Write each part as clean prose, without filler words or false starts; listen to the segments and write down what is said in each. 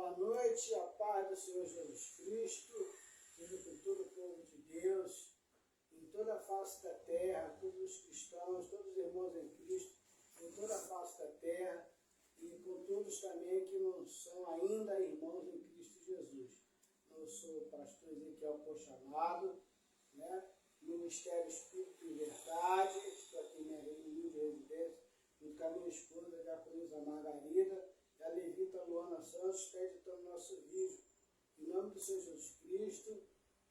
Boa noite, a paz do Senhor Jesus Cristo, seja com todo o povo de Deus, em toda a face da terra, todos os cristãos, todos os irmãos em Cristo, em toda a face da terra, e com todos também que não são ainda irmãos em Cristo Jesus. Eu sou o pastor Ezequiel Pochamado, Ministério Espírito e Verdade, estou aqui em minha humilde residência, junto com a minha esposa, a diaconisa Margarida, e a levita Luana Santos, está editando o nosso vídeo. Em nome do Senhor Jesus Cristo,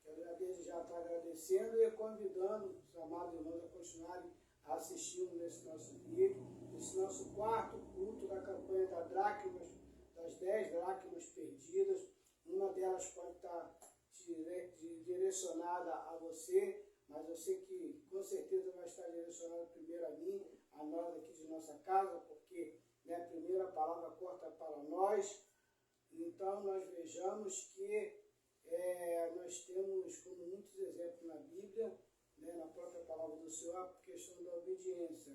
quero já desde já estar agradecendo e convidando os amados irmãos a continuarem assistindo nesse nosso vídeo, esse nosso quarto culto da campanha das 10 dracmas perdidas. Uma delas pode estar direcionada a você, mas eu sei que com certeza vai estar direcionada primeiro a mim, a nós aqui de nossa casa, porque a primeira palavra corta para nós. Então nós vejamos que nós temos, como muitos exemplos na Bíblia, na própria palavra do Senhor, a questão da obediência,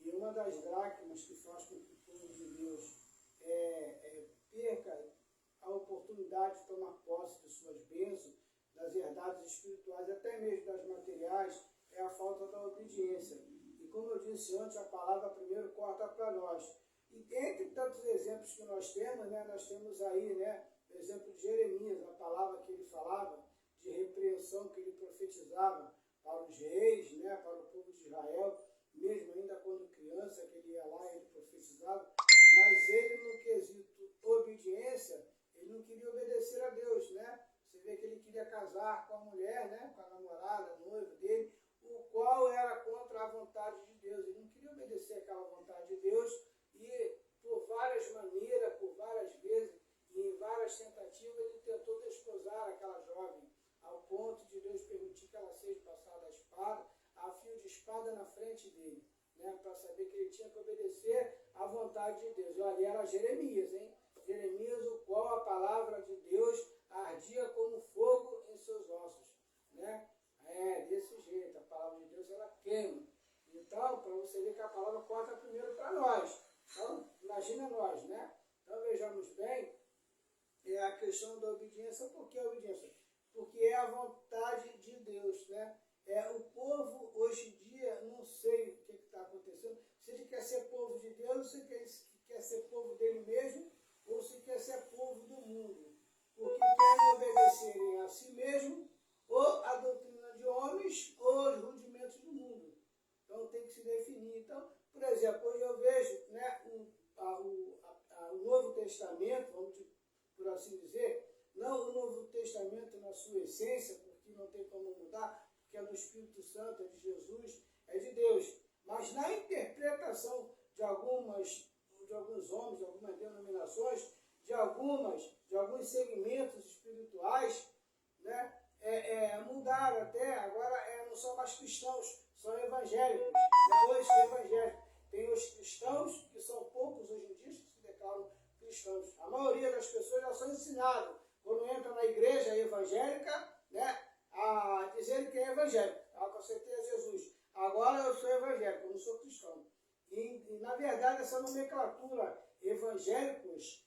E uma das dracmas que faz com que o povo de Deus perca a oportunidade de tomar posse de suas bênçãos, das verdades espirituais, até mesmo das materiais, é a falta da obediência. E como eu disse antes, a palavra primeiro corta para nós. E entre tantos exemplos que nós temos aí, o exemplo de Jeremias, a palavra que ele falava, de repreensão que ele profetizava para os reis, para o povo de Israel, mesmo ainda quando criança, que ele ia lá e ele profetizava, mas ele, no quesito obediência, ele não queria obedecer a Deus, Você vê que ele queria casar com a mulher, com a namorada, a noiva dele, o qual era contra a vontade de Deus. Ele não queria obedecer aquela vontade de Deus e, por várias maneiras, por várias vezes, e em várias tentativas, ele tentou desposar aquela jovem, ao ponto de Deus permitir que ela seja passada a espada, a fio de espada na frente dele, para saber que ele tinha que obedecer à vontade de Deus. E ali era Jeremias, Jeremias, o qual a palavra de Deus ardia como fogo em seus ossos, desse jeito, a palavra de Deus, ela queima. Então, para você ver que a palavra corta primeiro para nós. Então, imagina nós, Então, vejamos bem, a questão da obediência. Por que a obediência? Porque é a vontade de Deus, O povo, hoje em dia, não sei o que está acontecendo, se ele quer ser povo de Deus, se ele quer ser povo dele mesmo, ou se quer ser povo do mundo. Porque querem obedecerem a si mesmo, ou a doutrina de homens, ou os rudimentos do mundo. Então tem que se definir. Então, por exemplo, hoje eu vejo o Novo Testamento, por assim dizer, não o Novo Testamento na sua essência, porque não tem como mudar, porque é do Espírito Santo, é de Jesus, é de Deus. Mas na interpretação de alguns homens, de algumas denominações, de alguns segmentos espirituais, mudaram até, agora não são mais cristãos, são evangélicos. Hoje são evangélicos. Tem os cristãos, que são poucos hoje em dia, que se declaram cristãos. A maioria das pessoas já são ensinadas, quando entra na igreja evangélica, a dizer que é evangélico. Eu aceitei a Jesus. Agora eu sou evangélico, eu não sou cristão. E na verdade, essa nomenclatura evangélicos,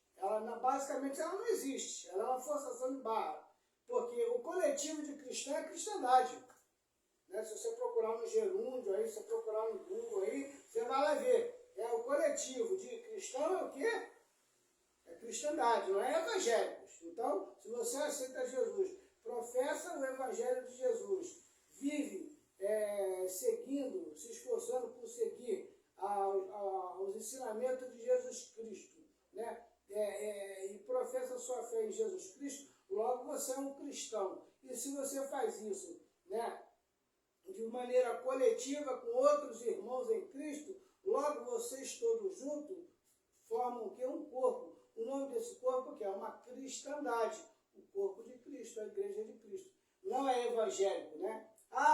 basicamente ela não existe. Ela é uma forçação de barra. Porque o coletivo de cristão é cristandade. Se você procurar no gerúndio, aí, se você procurar no Google, aí, você vai lá ver. O coletivo de cristão é o quê? É cristandade, não é evangélicos. Então, se você aceita Jesus, professa o evangelho de Jesus, vive seguindo, se esforçando por seguir os ensinamentos de Jesus Cristo, e professa sua fé em Jesus Cristo, logo você é um cristão. E se você faz isso, de maneira coletiva com outros irmãos em Cristo, logo vocês todos juntos formam o quê? Um corpo. O nome desse corpo que é uma cristandade, o corpo de Cristo, a igreja de Cristo. Não é evangélico,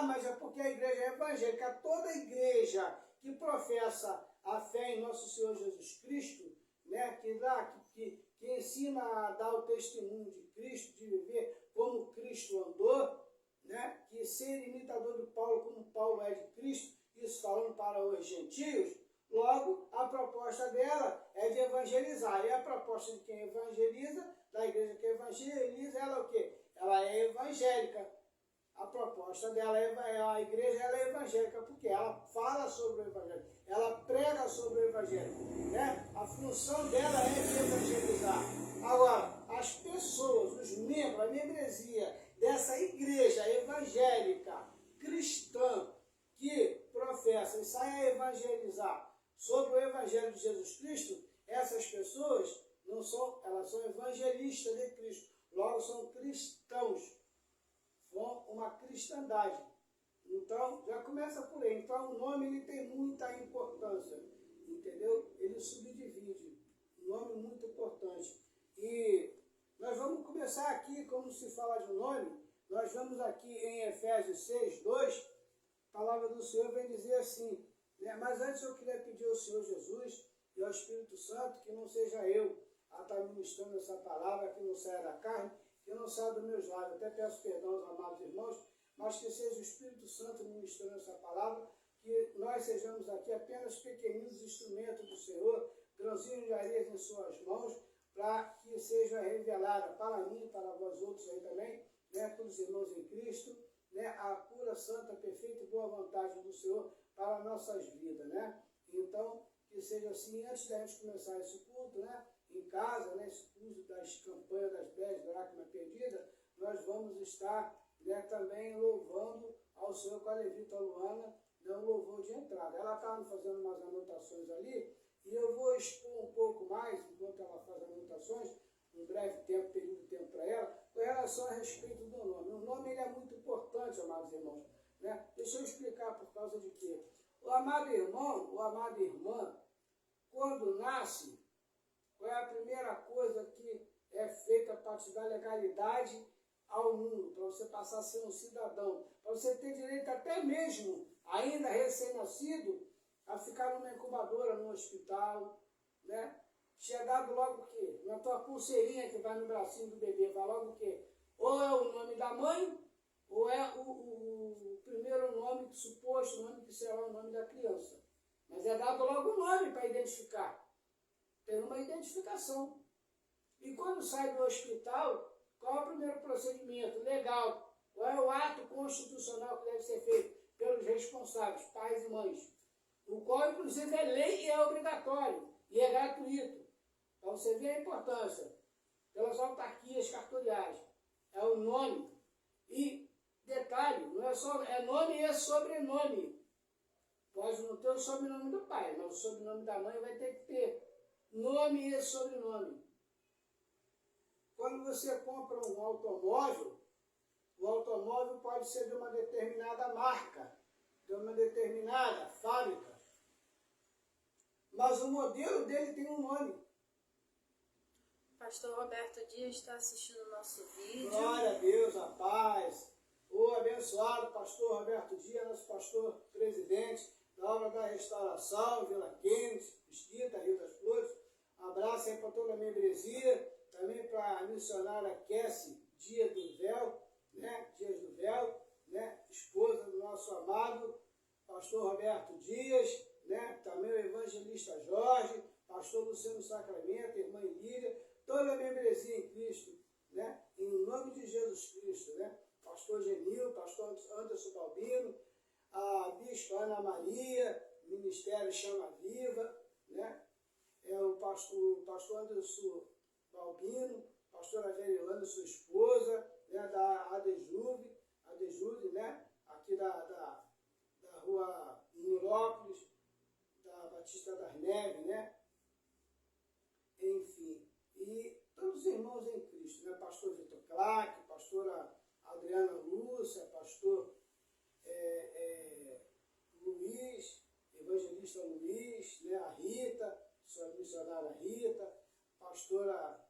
mas é porque a igreja é evangélica. Toda igreja que professa a fé em nosso Senhor Jesus Cristo, que ensina a dar o testemunho de Cristo, de viver como Cristo andou, que ser imitador de Paulo como Paulo é de Cristo, isso falando para os gentios, logo a proposta dela é de evangelizar evangelizar. E a proposta de quem evangeliza, da igreja que evangeliza, ela é o quê? Ela é evangélica. A proposta dela a igreja ela é evangélica, porque ela fala sobre o evangelho, ela prega sobre o evangelho, né? A função dela é de evangelizar. Agora, as pessoas, os membros, a membresia dessa igreja evangélica, cristã, que professa e sai a evangelizar sobre o evangelho de Jesus Cristo, essas pessoas não são, elas são evangelistas de Cristo, logo são cristãos, com uma cristandade. Então, já começa por aí. Então, o nome ele tem muita importância, entendeu? Ele subdivide. Um nome muito importante. E nós vamos começar aqui, como se fala de um nome, nós vamos aqui em Efésios 6, 2, a palavra do Senhor vem dizer assim, né? Mas antes eu queria pedir ao Senhor Jesus e ao Espírito Santo que não seja eu a estar ministrando essa palavra, que não saia da carne, que não saia dos meus lábios. Até peço perdão aos amados irmãos, mas que seja o Espírito Santo ministrando essa palavra, que nós sejamos aqui apenas pequeninos instrumentos do Senhor, grãozinhos de areia em suas mãos, para que seja revelada para mim e para vós outros aí também, né, todos os irmãos em Cristo, né, a pura, santa, perfeita e boa vontade do Senhor para nossas vidas, né? Então, que seja assim, antes da gente começar esse culto, né, em casa, né, esse curso das campanhas das 10 dracmas perdidas, nós vamos estar, né, também louvando ao Senhor com a levita Luana, né, um louvor de entrada. Ela está fazendo umas anotações ali, e eu vou expor um pouco mais, enquanto ela faz anotações, um breve tempo, período de tempo para ela, com relação a respeito do nome. O nome ele é muito importante, amados irmãos, né? Deixa eu explicar por causa de quê. O amado irmão, ou amada irmã, quando nasce, qual é a primeira coisa que é feita para te dar legalidade ao mundo, para você passar a ser um cidadão, para você ter direito até mesmo, ainda recém-nascido, a ficar numa incubadora, num hospital, né? Te é dado logo o quê? Na tua pulseirinha que vai no bracinho do bebê, vai logo o quê? Ou é o nome da mãe, ou é o primeiro nome, suposto nome que será o nome da criança. Mas é dado logo o nome para identificar. Tem uma identificação. E quando sai do hospital, qual é o primeiro procedimento legal? Qual é o ato constitucional que deve ser feito pelos responsáveis, pais e mães? O qual, inclusive, é lei e é obrigatório, e é gratuito. Então, você vê a importância pelas autarquias cartoriais. É o nome. E, detalhe, não é só, é nome e sobrenome. Pode não ter o sobrenome do pai, mas o sobrenome da mãe vai ter que ter nome e sobrenome. Quando você compra um automóvel, o automóvel pode ser de uma determinada marca, de uma determinada fábrica, mas o modelo dele tem um nome. Pastor Roberto Dias está assistindo o nosso vídeo. Glória a Deus, a paz. O abençoado pastor Roberto Dias, nosso pastor presidente da obra da restauração, Vila Kennedy, Mesquita, Rio das Flores. Um abraço aí para toda a membresia, também para a missionária Cassie Dias do Véu, né? Dias do Véu, né? Esposa do nosso amado pastor Roberto Dias, né? Também o evangelista Jorge, pastor Luciano Sacramento, irmã Lídia, toda a membresia em Cristo, né? Em nome de Jesus Cristo, né? Pastor Genil, pastor Anderson Balbino, a bispa Ana Maria, Ministério Chama Viva, né? O pastor Anderson Balbino, pastora Verilana, sua esposa, né? Da Adejuve, né? Aqui da rua Nilópolis, da Batista das Neves, né? Enfim, e todos os irmãos em Cristo, né? Pastor Vitor Clark, pastora Adriana Lúcia, pastor Luiz, evangelista Luiz, né? A Rita, sua missionária Rita, pastora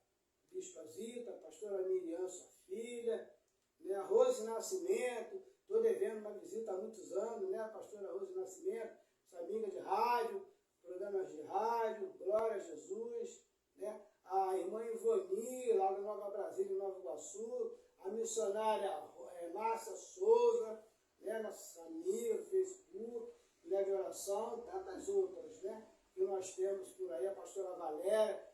Bispa Zita, pastora Miriam, sua filha, né? A Rose Nascimento, estou devendo uma visita há muitos anos, né? A pastora Rose Nascimento, sua amiga de rádio, programas de rádio, Glória a Jesus, né? A irmã Ivoni, lá do Nova Brasília, Nova Iguaçu, a missionária Márcia Souza, né? Nossa amiga, Facebook, Mulher de Oração, tantas outras, né? Que nós temos por aí, a pastora Valéria,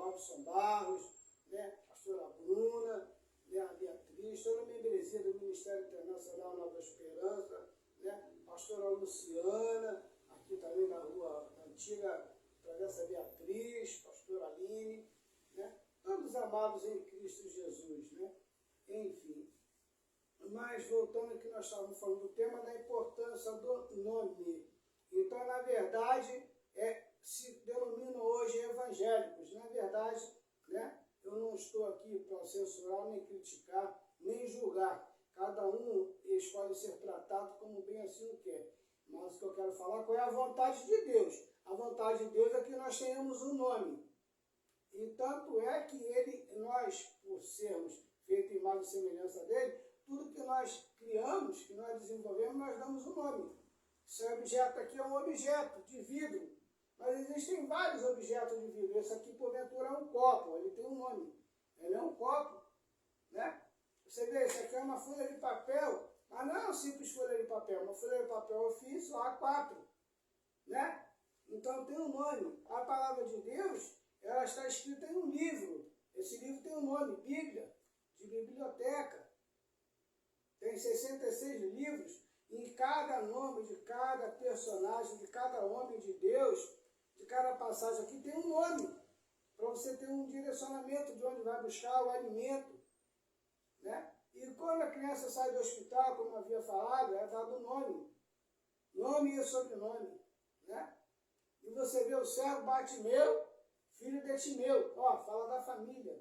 Robson Barros, né? Pastora Bruna, né? A Beatriz, toda a membresia do Ministério Internacional Nova Esperança, né? Pastora Luciana, aqui também na rua antiga, Travessa Beatriz, Pastora Aline, né? Todos amados em Cristo Jesus, né? Enfim. Mas voltando aqui, nós estávamos falando do tema da importância do nome. Então, na verdade, se denominam hoje evangélicos. Na verdade, né, eu não estou aqui para censurar, nem criticar, nem julgar. Cada um escolhe ser tratado como bem assim o quer. Mas o que eu quero falar, qual é a vontade de Deus? A vontade de Deus é que nós tenhamos um nome. E tanto é que nós, por sermos feitos em imagem e semelhança dele, tudo que nós criamos, que nós desenvolvemos, nós damos um nome. Esse objeto aqui é um objeto de vidro, mas existem vários objetos de vidro. Esse aqui, porventura, é um copo, ele tem um nome. Ele é um copo, né? Você vê, esse aqui é uma folha de papel, mas não é uma simples folha de papel, uma folha de papel ofício A4, né? Então tem um nome. A palavra de Deus, ela está escrita em um livro. Esse livro tem um nome, Bíblia, de biblioteca. Tem 66 livros, e em cada nome de cada personagem, de cada homem de Deus, de cada passagem aqui tem um nome, para você ter um direcionamento de onde vai buscar o alimento, né? E quando a criança sai do hospital, como eu havia falado, é dado um nome e sobrenome, né? E você vê o servo Bartimeu, filho de Timeu, ó, fala da família,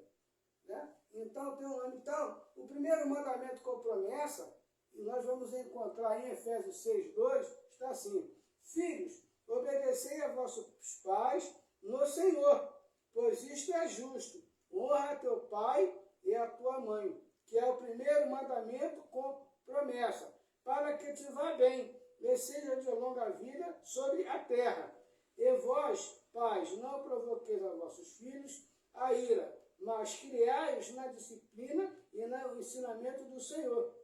né? Então, tem um nome. Então, o primeiro mandamento com promessa, e nós vamos encontrar em Efésios 6:2, está assim: Filhos, obedecei a vossos pais no Senhor, pois isto é justo. Honra a teu pai e a tua mãe, que é o primeiro mandamento com promessa, para que te vá bem, e seja de longa vida sobre a terra. E vós, pais, não provoqueis a vossos filhos a ira, mas criai-os na disciplina e no ensinamento do Senhor.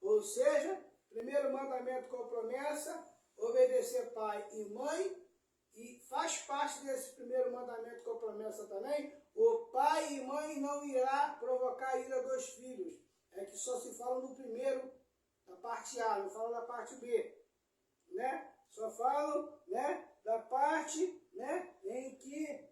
Ou seja, primeiro mandamento com promessa, obedecer pai e mãe, e faz parte desse primeiro mandamento com promessa também, o pai e mãe não irá provocar a ira dos filhos. É que só se fala no primeiro, da parte A, não fala da parte B, né? Só falam, né, da parte, né, em que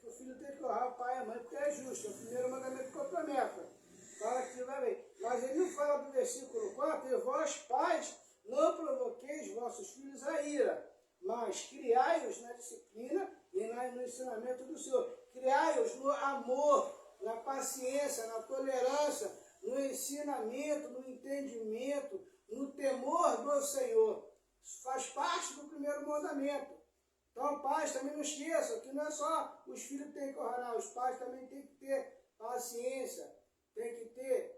o filho tem que honrar o pai e a mãe, porque é justo, é o primeiro mandamento com promessa. Fala que vai bem. Mas ele não fala do versículo 4, e vós, pais, não provoqueis vossos filhos a ira, mas criai-os na disciplina e no ensinamento do Senhor. Criai-os no amor, na paciência, na tolerância, no ensinamento, no entendimento, no temor do Senhor. Isso faz parte do primeiro mandamento. Então, pais, também não esqueçam que não é só os filhos que têm que honrar, os pais também têm que ter paciência, têm que ter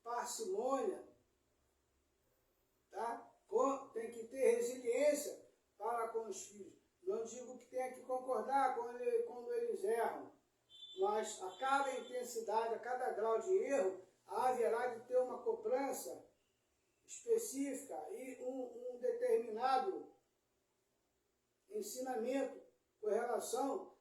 parcimônia, tá? Tem que ter resiliência para com os filhos. Não digo que tenha que concordar quando eles erram, mas a cada intensidade, a cada grau de erro, haverá de ter uma cobrança específica e um determinado ensinamento com relação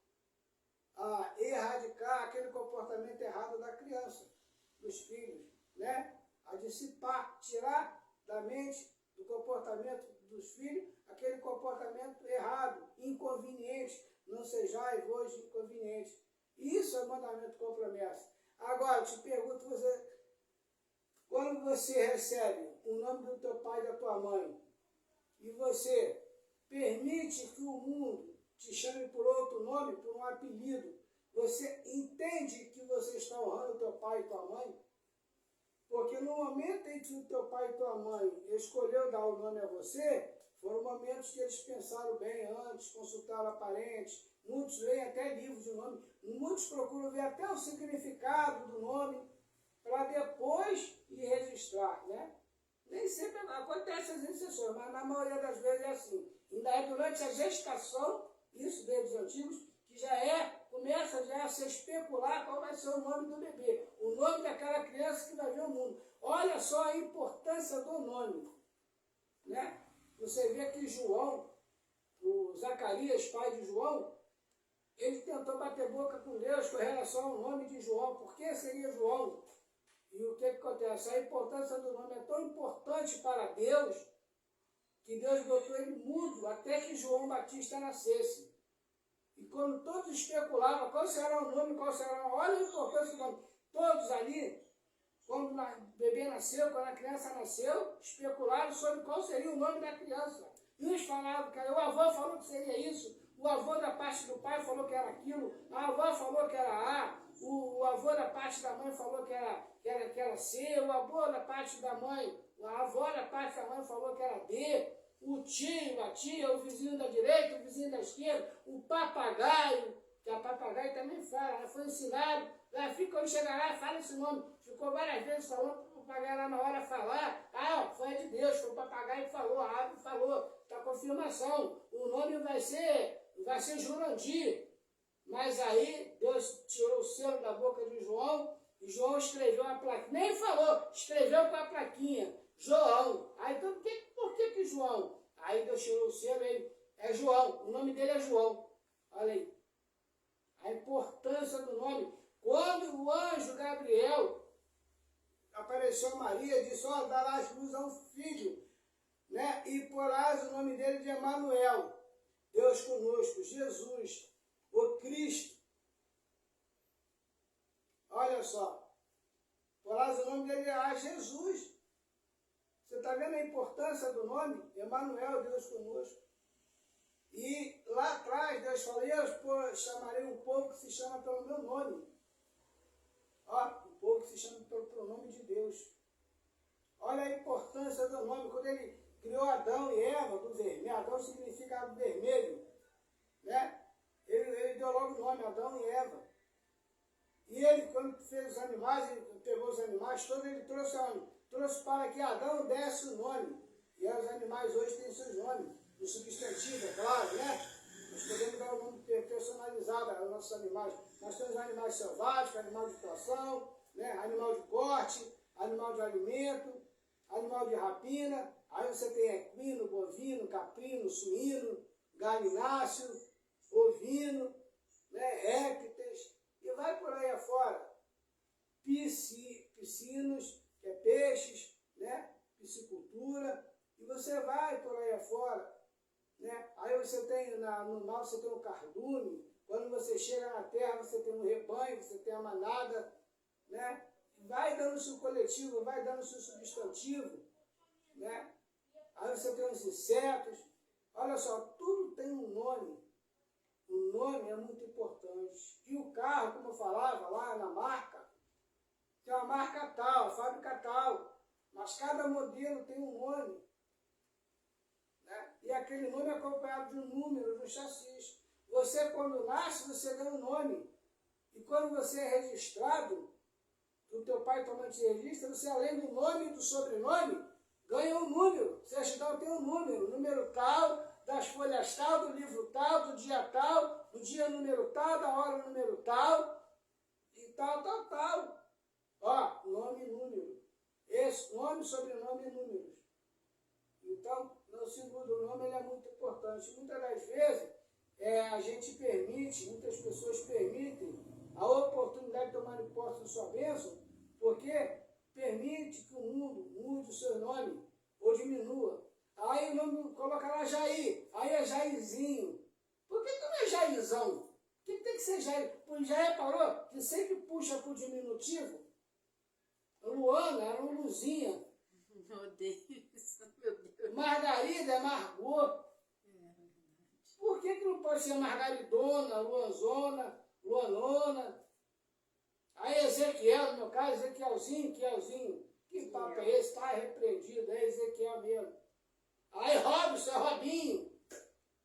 a erradicar aquele comportamento errado da criança, dos filhos, né? A dissipar, tirar da mente, do comportamento dos filhos, aquele comportamento errado, inconveniente. Não sejais vós inconvenientes. Isso é mandamento com promessa. Agora, eu te pergunto, quando você recebe o nome do teu pai e da tua mãe, e você permite que o mundo te chame por outro nome, por um apelido, você entende que você está honrando teu pai e tua mãe? Porque no momento em que o teu pai e tua mãe escolheu dar o nome a você, foram momentos que eles pensaram bem antes, consultaram parentes, muitos leem até livros de nome, muitos procuram ver até o significado do nome, para depois ir registrar, né? Nem sempre acontece as exceções, mas na maioria das vezes é assim. Ainda é durante a gestação, isso desde os antigos, que começa já a se especular qual vai ser o nome do bebê, o nome daquela criança que vai ver o mundo. Olha só a importância do nome, né? Você vê que João, Zacarias, pai de João, ele tentou bater boca com Deus com relação ao nome de João. Por que seria João? E o que acontece? A importância do nome é tão importante para Deus que Deus botou ele mudo até que João Batista nascesse. E quando todos especulavam qual será o nome, qual será o nome, olha a importância do nome. Todos ali, quando o bebê nasceu, quando a criança nasceu, especularam sobre qual seria o nome da criança. E uns falavam que o avô falou que seria isso, o avô da parte do pai falou que era aquilo, a avó falou que era A, o avô da parte da mãe falou que era C, o avô da parte da mãe, a avó da parte da mãe falou que era D, o tio, a tia, o vizinho da direita, o vizinho da esquerda, o papagaio, que a papagaio também fala, ela foi ensinado, ela fica, quando chega lá, fala esse nome, ficou várias vezes falando para o papagaio lá na hora falar, foi de Deus, foi o papagaio que falou, a ave falou, está confirmação, o nome vai ser Jurandir. Mas aí Deus tirou o selo da boca de João e João escreveu a plaquinha. Nem falou, escreveu com a plaquinha. João. Aí então, por que João? Aí Deus tirou o selo e ele é João. O nome dele é João. Olha aí. A importância do nome. Quando o anjo Gabriel apareceu a Maria, disse, darás luz a um filho, né? E porás o nome dele de Emanuel. Deus conosco, Jesus. O Cristo, olha só, porás o nome dele a Jesus. Você está vendo a importância do nome? Emanuel, Deus conosco. E lá atrás Deus falou, eu chamarei um povo que se chama pelo meu nome. Um povo que se chama pelo nome de Deus. Olha a importância do nome. Quando ele criou Adão e Eva do vermelho, Adão significa vermelho, né? Ele deu logo o nome, Adão e Eva. E ele, quando fez os animais, ele pegou os animais todos, ele trouxe para que Adão desse o nome. E os animais hoje têm seus nomes, no substantivo, é claro, né? Nós podemos dar um nome personalizado aos nossos animais. Nós temos animais selváticos, animal de criação, né? Animal de corte, animal de alimento, animal de rapina. Aí você tem equino, bovino, caprino, suíno, galináceo, ovino, né, répteis, e vai por aí afora. Piscinos, que é peixes, né, piscicultura, e você vai por aí afora. Né? Aí você tem, no mar você tem o cardume, quando você chega na terra você tem um rebanho, você tem a manada, né? Vai dando seu coletivo, vai dando seu substantivo, né? Aí você tem os insetos, olha só, tudo tem um nome. O nome é muito importante. E o carro, como eu falava lá na marca, tem uma marca tal, a fábrica tal, mas cada modelo tem um nome. Né? E aquele nome é acompanhado de um número, do chassi. Você, quando nasce, você ganha um nome. E quando você é registrado, o teu pai e tua mãe te registra, você, além do nome e do sobrenome, ganha um número. Certidão tem um número tal, das folhas tal, do livro tal, do dia número tal, da hora número tal, e tal. Nome e número. Esse nome, sobrenome e números. Então, não se muda, o nome ele é muito importante. Muitas das vezes, a gente permite, muitas pessoas permitem a oportunidade de tomar posse de sua bênção, porque permite que o mundo mude o seu nome, ou diminua. Aí o nome coloca lá Jair, aí é Jairzinho. Por que não é Jairzão? Por que tem que ser Jair? O Jair parou que sempre puxa para o diminutivo. Luana era um Luzinha. Eu odeio isso, meu Deus. Margarida é Margot. Por que não pode ser Margaridona, Luanzona, Luanona? Aí Ezequiel, no meu caso, Ezequielzinho. Que papo é esse? Está repreendido, é Ezequiel mesmo. Aí Robson, é Robinho.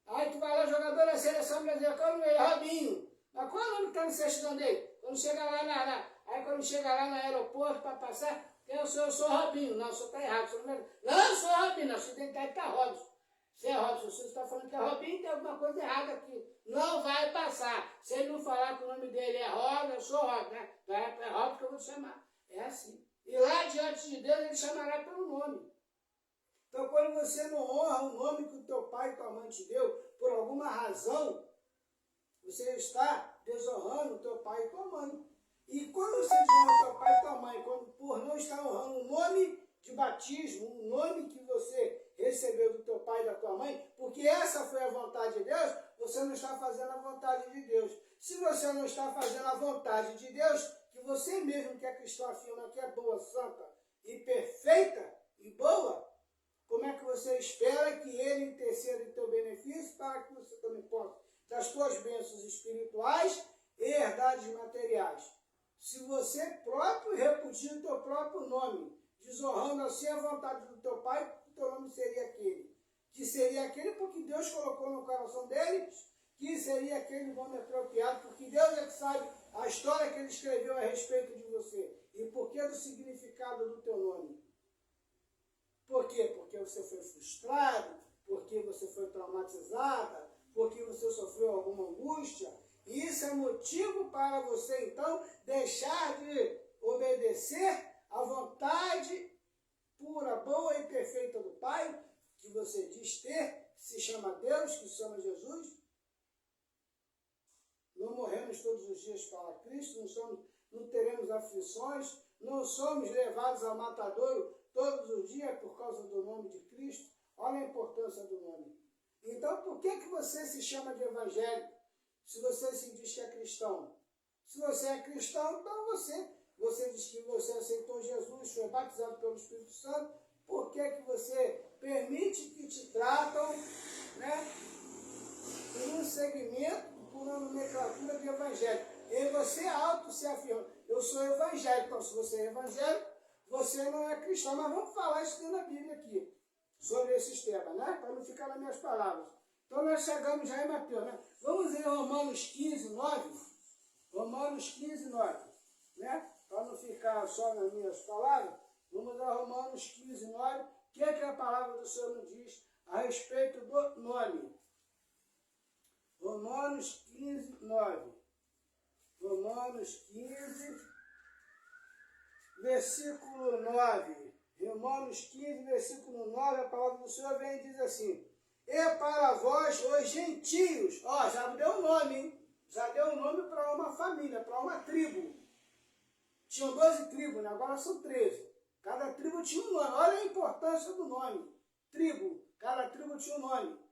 Aí tu vai lá, jogador da seleção brasileira, qual é o nome? Robinho. Mas qual é o nome que está no certidão dele? Quando chega lá quando chega lá no aeroporto para passar, eu sou Robinho. Não, o senhor está errado. Não, eu sou Robinho, não, sua identidade está Robson. Você é Robson, você está falando que é Robinho, tem alguma coisa errada aqui. Não vai passar. Se ele não falar que o nome dele é Robson, eu sou Robson, né? Então é Robson que eu vou te chamar. É assim. E lá diante de Deus ele chamará pelo nome. Então quando você não honra o nome que o teu pai e tua mãe te deu, por alguma alguma razão, você está desonrando teu pai e tua mãe. E quando você desonra teu pai e tua mãe, por não estar honrando o nome de batismo, o nome que você recebeu do teu pai e da tua mãe, porque essa foi a vontade de Deus, você não está fazendo a vontade de Deus. Se você não está fazendo a vontade de Deus, que você mesmo que é cristão afirma que é boa, santa e perfeita e boa, como é que você espera que ele interceda em teu benefício para que você também possa, das tuas bênçãos espirituais e herdades materiais? Se você próprio repudia o teu próprio nome, desonrando assim a vontade do teu pai, o teu nome seria aquele. Que seria aquele porque Deus colocou no coração dele, que seria aquele nome apropriado, porque Deus é que sabe a história que ele escreveu a respeito de você. E por que do significado do teu nome? Por quê? Porque você foi frustrado, porque você foi traumatizada, porque você sofreu alguma angústia. E isso é motivo para você, então, deixar de obedecer à vontade pura, boa e perfeita do Pai, que você diz ter, que se chama Deus, que se chama Jesus. Não morremos todos os dias para Cristo, não teremos aflições, não somos levados ao matadouro todos os dias por causa do nome de Cristo. Olha a importância do nome. Então, por que você se chama de evangélico, se você se diz que é cristão? Se você é cristão, então você diz que você aceitou Jesus, foi batizado pelo Espírito Santo. Por que você permite que te tratam, né, por um segmento, por uma nomenclatura de evangélico? E você se afirma, eu sou evangélico. Então, se você é evangélico, você não é cristão. Mas vamos falar isso na Bíblia aqui, sobre esses temas, né? Para não ficar nas minhas palavras. Então, nós chegamos já em Mateus, né? Vamos em Romanos 15, 9. Romanos 15, 9. Né? Para não ficar só nas minhas palavras, vamos a Romanos 15, 9. O que é que a palavra do Senhor nos diz a respeito do nome? Romanos 15, 9. Romanos 15, versículo 9. Romanos 15, versículo 9, a palavra do Senhor vem e diz assim: e para vós, os gentios, ó, já deu um nome, hein? Já deu um nome para uma família, para uma tribo. Tinham 12 tribos, né? Agora são 13. Cada tribo tinha um nome. Olha a importância do nome. Tribo. Cada tribo tinha um nome.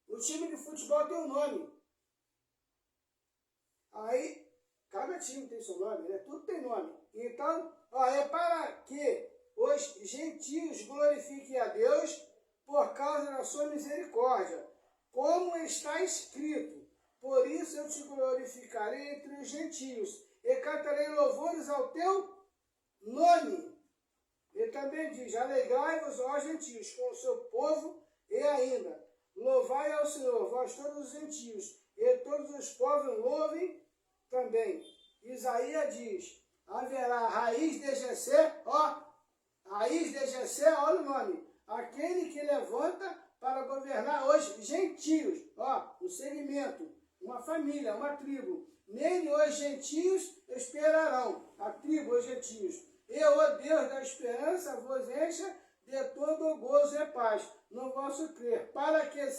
O time de futebol tem um nome. Aí, cada time tem seu nome, né? Tudo tem nome. Então, ó, é para que os gentios glorifiquem a Deus por causa da sua misericórdia. Como está escrito: por isso eu te glorificarei entre os gentios e cantarei louvores ao teu nome. Ele também diz: alegrai-vos, ó gentios, com o seu povo, e ainda louvai ao Senhor, vós todos os gentios, e todos os povos louvem também. Isaías diz: haverá raiz de Jessé, ó, raiz de Jessé, olha o nome, aquele que levanta para governar os gentios, ó, um segmento, uma família, uma tribo. Nele os gentios esperarão, a tribo, os gentios. E o Deus da esperança vos encha de todo gozo e paz no vosso crer, para que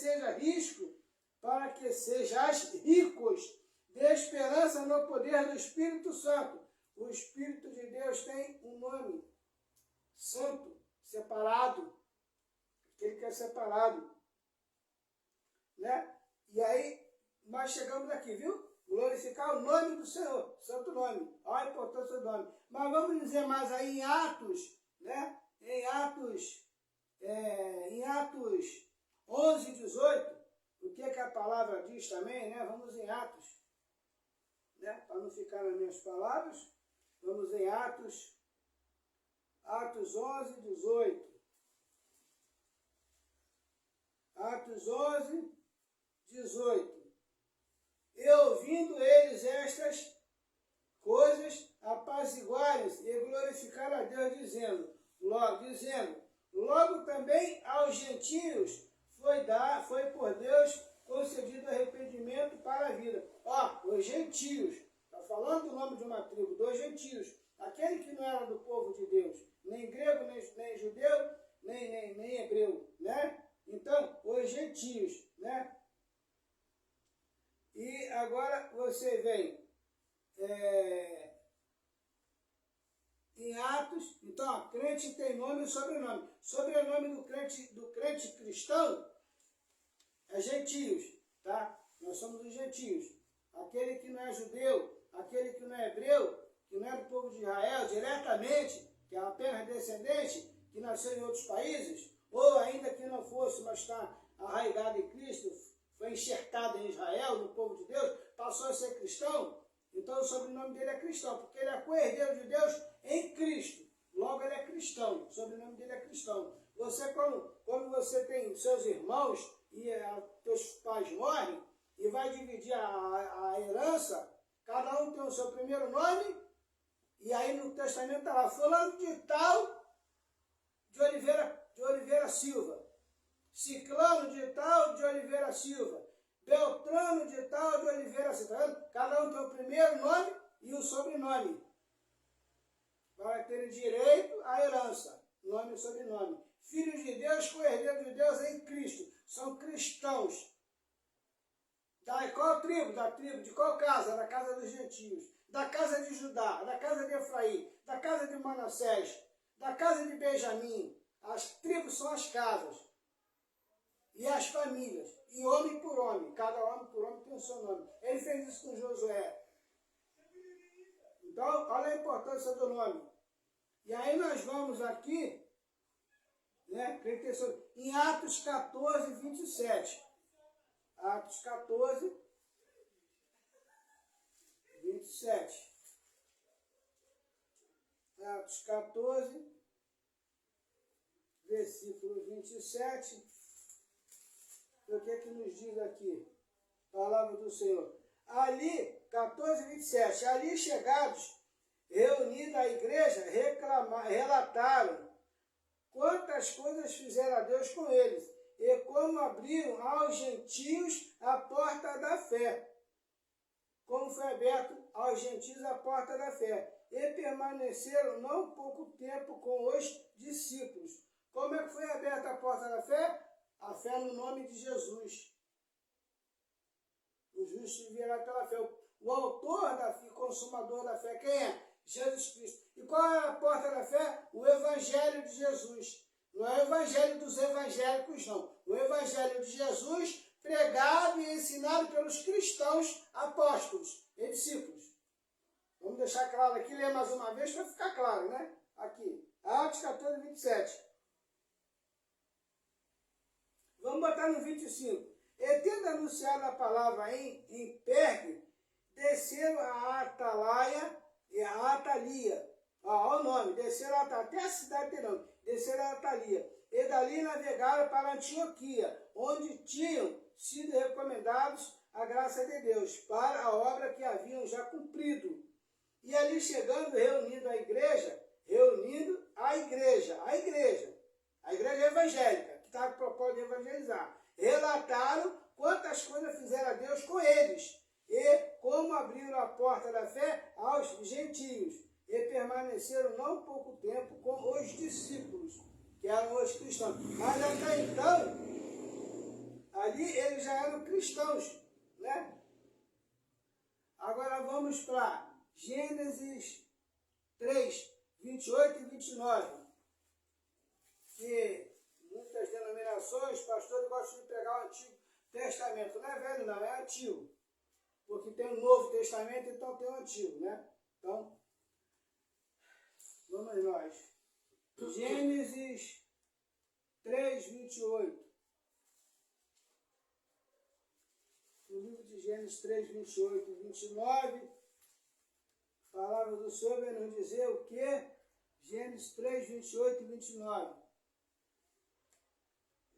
sejais ricos de esperança no poder do Espírito Santo. O Espírito de Deus tem um nome santo, separado, aquele que é separado, né? E aí nós chegamos aqui, viu? Glorificar o nome do Senhor, santo nome. Olha a importância do nome. Mas vamos dizer mais aí em Atos, né? Em Atos 11, 18, o que a palavra diz também, né? Vamos em Atos, né? Para não ficar nas minhas palavras, vamos em Atos 11, 18. Atos 11, 18. E ouvindo eles estas coisas, apaziguaram-se e glorificaram a Deus, dizendo, logo também aos gentios foi por Deus concedido arrependimento para a vida. Ó, os gentios, está falando do nome de uma tribo, dos gentios, aquele que não era do povo de Deus, nem grego, nem judeu, nem hebreu, né? Então, os gentios, né? E agora você vem em Atos, então, ó, crente tem nome e sobrenome. Sobrenome do crente cristão é gentios, tá? Nós somos os gentios. Aquele que não é judeu, aquele que não é hebreu, que não é do povo de Israel diretamente, que é apenas descendente, que nasceu em outros países, ou ainda que não fosse, mas está arraigado em Cristo, foi enxertado em Israel, no povo de Deus, passou a ser cristão, então o sobrenome dele é cristão, porque ele é co-herdeiro de Deus em Cristo. Logo ele é cristão, o sobrenome dele é cristão. Você, quando você tem seus irmãos e teus pais morrem, e vai dividir a herança, cada um tem o seu primeiro nome, e aí no testamento está lá, fulano de tal, de Oliveira Silva, ciclano de tal, de Oliveira Silva, beltrano de tal, de Oliveira Silva. Cada um tem o primeiro nome e o sobrenome. Vai ter direito à herança, nome e sobrenome. Filhos de Deus, co-herdeiros de Deus em Cristo, são cristãos. Da qual tribo? Da tribo de qual casa? Da casa dos gentios. Da casa de Judá, da casa de Efraim, da casa de Manassés, da casa de Benjamim. As tribos são as casas. E as famílias. E homem por homem. Cada homem por homem tem o seu nome. Ele fez isso com Josué. Então, olha a importância do nome. E aí nós vamos aqui, né, em Atos 14, 27. Atos 14, 27. Atos 14, versículo 27. O que é que nos diz aqui? Palavra do Senhor. Ali, 14, 27. Ali chegados, reunida a igreja, relataram quantas coisas fizeram a Deus com eles e como abriram aos gentios a porta da fé. Como foi aberto aos gentios a porta da fé. E permaneceram não pouco tempo com os discípulos. Como é que foi aberta a porta da fé? A fé no nome de Jesus. O justo viverá pela fé. O autor da fé, consumador da fé, quem é? Jesus Cristo. E qual é a porta da fé? O Evangelho de Jesus. Não é o Evangelho dos evangélicos, não. O Evangelho de Jesus, pregado e ensinado pelos cristãos apóstolos e discípulos. Vamos deixar claro aqui, ler mais uma vez para ficar claro, né? Aqui, Atos 14, 27. Vamos botar no 25. E tendo anunciado a palavra em Pergue, desceram a Atalaia e a Atalia. Olha o nome, desceram até a cidade tem nome. Desceram a Atalia. E dali navegaram para Antioquia, onde tinham sido recomendados a graça de Deus, para a obra que haviam já cumprido. E ali chegando, reunindo a igreja evangélica, que estava com o propósito de evangelizar, relataram quantas coisas fizeram a Deus com eles, e como abriram a porta da fé aos gentios, e permaneceram não pouco tempo com os discípulos, que eram os cristãos. Mas até então, ali eles já eram cristãos, né? Agora vamos para Gênesis 3, 28 e 29. Que muitas denominações, pastores gostam de pegar o Antigo Testamento. Não é velho não, é antigo. Porque tem o Novo Testamento, então tem o Antigo, né? Então, vamos nós. Gênesis 3, 28. No livro de Gênesis 3, 28 e 29, a palavra do Senhor vai nos dizer o quê? Gênesis 3, 28 e 29.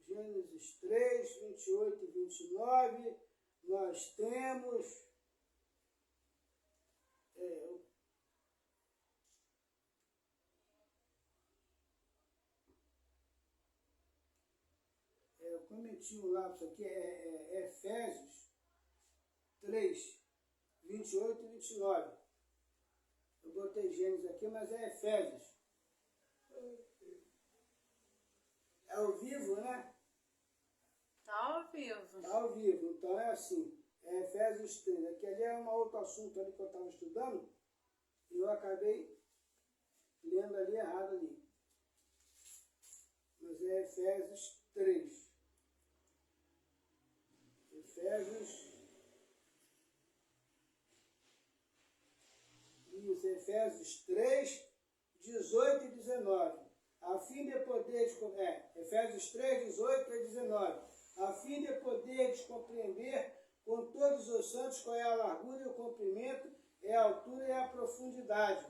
Gênesis 3, 28 e 29, nós temos eu cometi um lápis aqui, Efésios 3, 28 e 29. Eu botei Gênesis aqui, mas é Efésios. É ao vivo, né? Tá ao vivo. Está ao vivo, então é assim. É Efésios 3. Aqui ali é um outro assunto ali que eu estava estudando e eu acabei lendo ali errado ali. Mas é Efésios 3. Efésios 3, 18 e 19. A fim de poderes, Efésios 3, 18 e 19. A fim de poderes compreender com todos os santos qual é a largura e o comprimento, é a altura e a profundidade.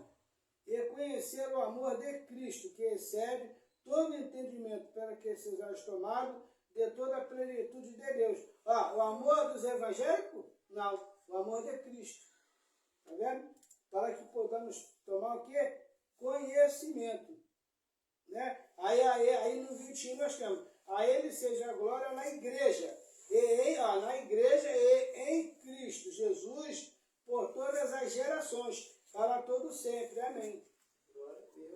E conhecer o amor de Cristo, que excede todo entendimento, para que sejais tomados de toda a plenitude de Deus. O amor dos evangélicos? Não, o amor de Cristo. Está vendo? Para que podamos tomar o quê? Conhecimento. Né? Aí no 21 nós temos, a ele seja a glória na igreja, na igreja e em Cristo Jesus, por todas as gerações, para todo sempre. Amém.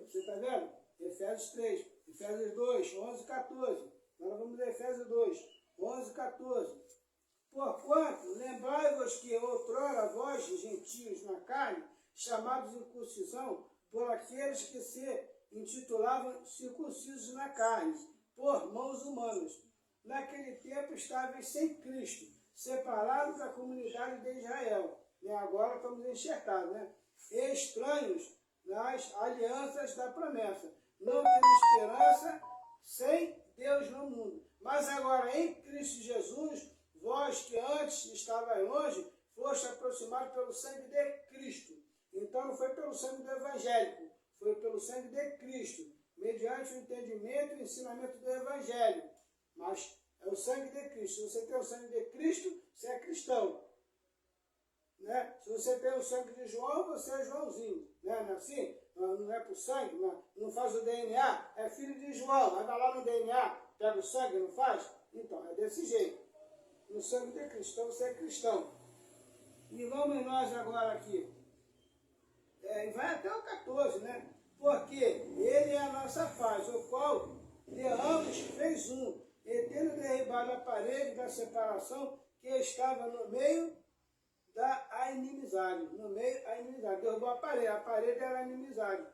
Você está vendo? Efésios 3, Efésios 2, 11 e 14. Agora vamos a Efésios 2, 11 e 14. Porquanto, lembrai-vos que outrora vós, gentios na carne, chamados de circuncisão, por aqueles que se intitulavam circuncisos na carne, por mãos humanas. Naquele tempo estáveis sem Cristo, separados da comunidade de Israel. E agora estamos enxertados, né? Estranhos nas alianças da promessa, não tendo esperança sem Deus no mundo. Mas agora em Cristo Jesus, vós que antes estavais longe, foste aproximados pelo sangue de Cristo. Então não foi pelo sangue do evangélico, foi pelo sangue de Cristo, mediante o entendimento e o ensinamento do evangelho. Mas é o sangue de Cristo. Se você tem o sangue de Cristo, você é cristão. Né? Se você tem o sangue de João, você é Joãozinho. Né? Não é assim? Não é por sangue, não faz o DNA, é filho de João. Aí vai lá no DNA, pega o sangue, não faz? Então, é desse jeito. No sangue de Cristo. Então você é cristão. E vamos nós agora aqui. Vai até o 14, né? Porque ele é a nossa paz, o qual de ambos fez um, e tendo derribado a parede da separação que estava no meio da inimizade. No meio da inimizade. Derrubou a parede era a inimizade.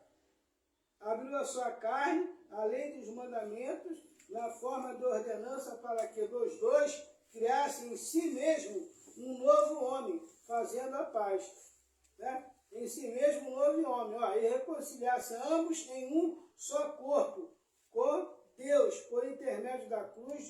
Abriu a sua carne, além dos mandamentos, na forma de ordenança, para que dos dois criassem em si mesmo um novo homem, fazendo a paz. Né? Em si mesmo um novo homem, e reconciliasse ambos em um só corpo, com Deus, por intermédio da cruz,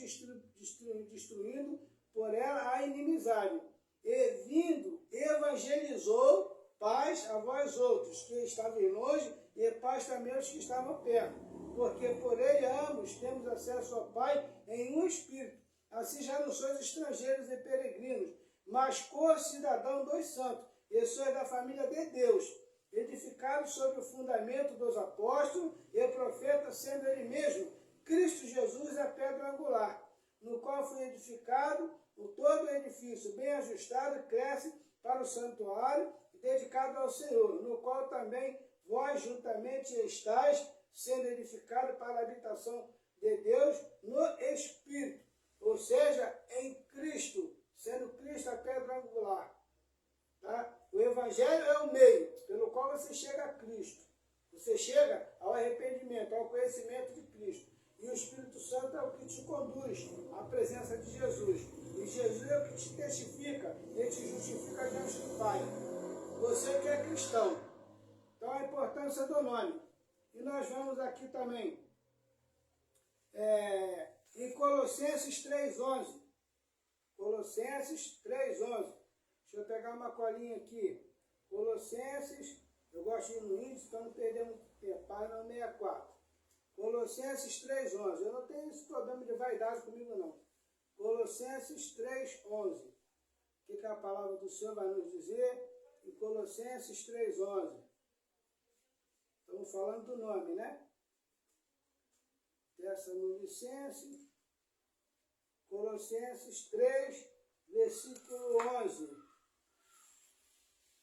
destruindo por ela a inimizade. E vindo, evangelizou paz a vós outros, que estavam longe, e paz também aos que estavam perto. Porque por ele ambos temos acesso ao Pai em um Espírito. Assim já não sois estrangeiros e peregrinos, mas co-cidadão dos santos, e sois da família de Deus, edificados sobre o fundamento dos apóstolos e profetas, sendo ele mesmo, Cristo Jesus, a pedra angular, no qual foi edificado o todo edifício, bem ajustado, cresce para o santuário, dedicado ao Senhor, no qual também vós juntamente estáis, sendo edificado para a habitação de Deus no Espírito, ou seja, em Cristo, sendo Cristo a pedra angular. Tá? O Evangelho é o meio pelo qual você chega a Cristo. Você chega ao arrependimento, ao conhecimento de Cristo. E o Espírito Santo é o que te conduz à presença de Jesus. E Jesus é o que te testifica e te justifica diante do Pai. Você que é cristão. Então a importância do nome. E nós vamos aqui também em Colossenses 3,11. Colossenses 3,11. Deixa eu pegar uma colinha aqui. Colossenses, eu gosto de ir no índice para não perder muito tempo. Página 64. Colossenses 3,11. Eu não tenho esse problema de vaidade comigo, não. Colossenses 3,11. O que a palavra do Senhor vai nos dizer? Em Colossenses 3,11. Estamos falando do nome, né? Tessalonicenses. Colossenses 3, versículo 11.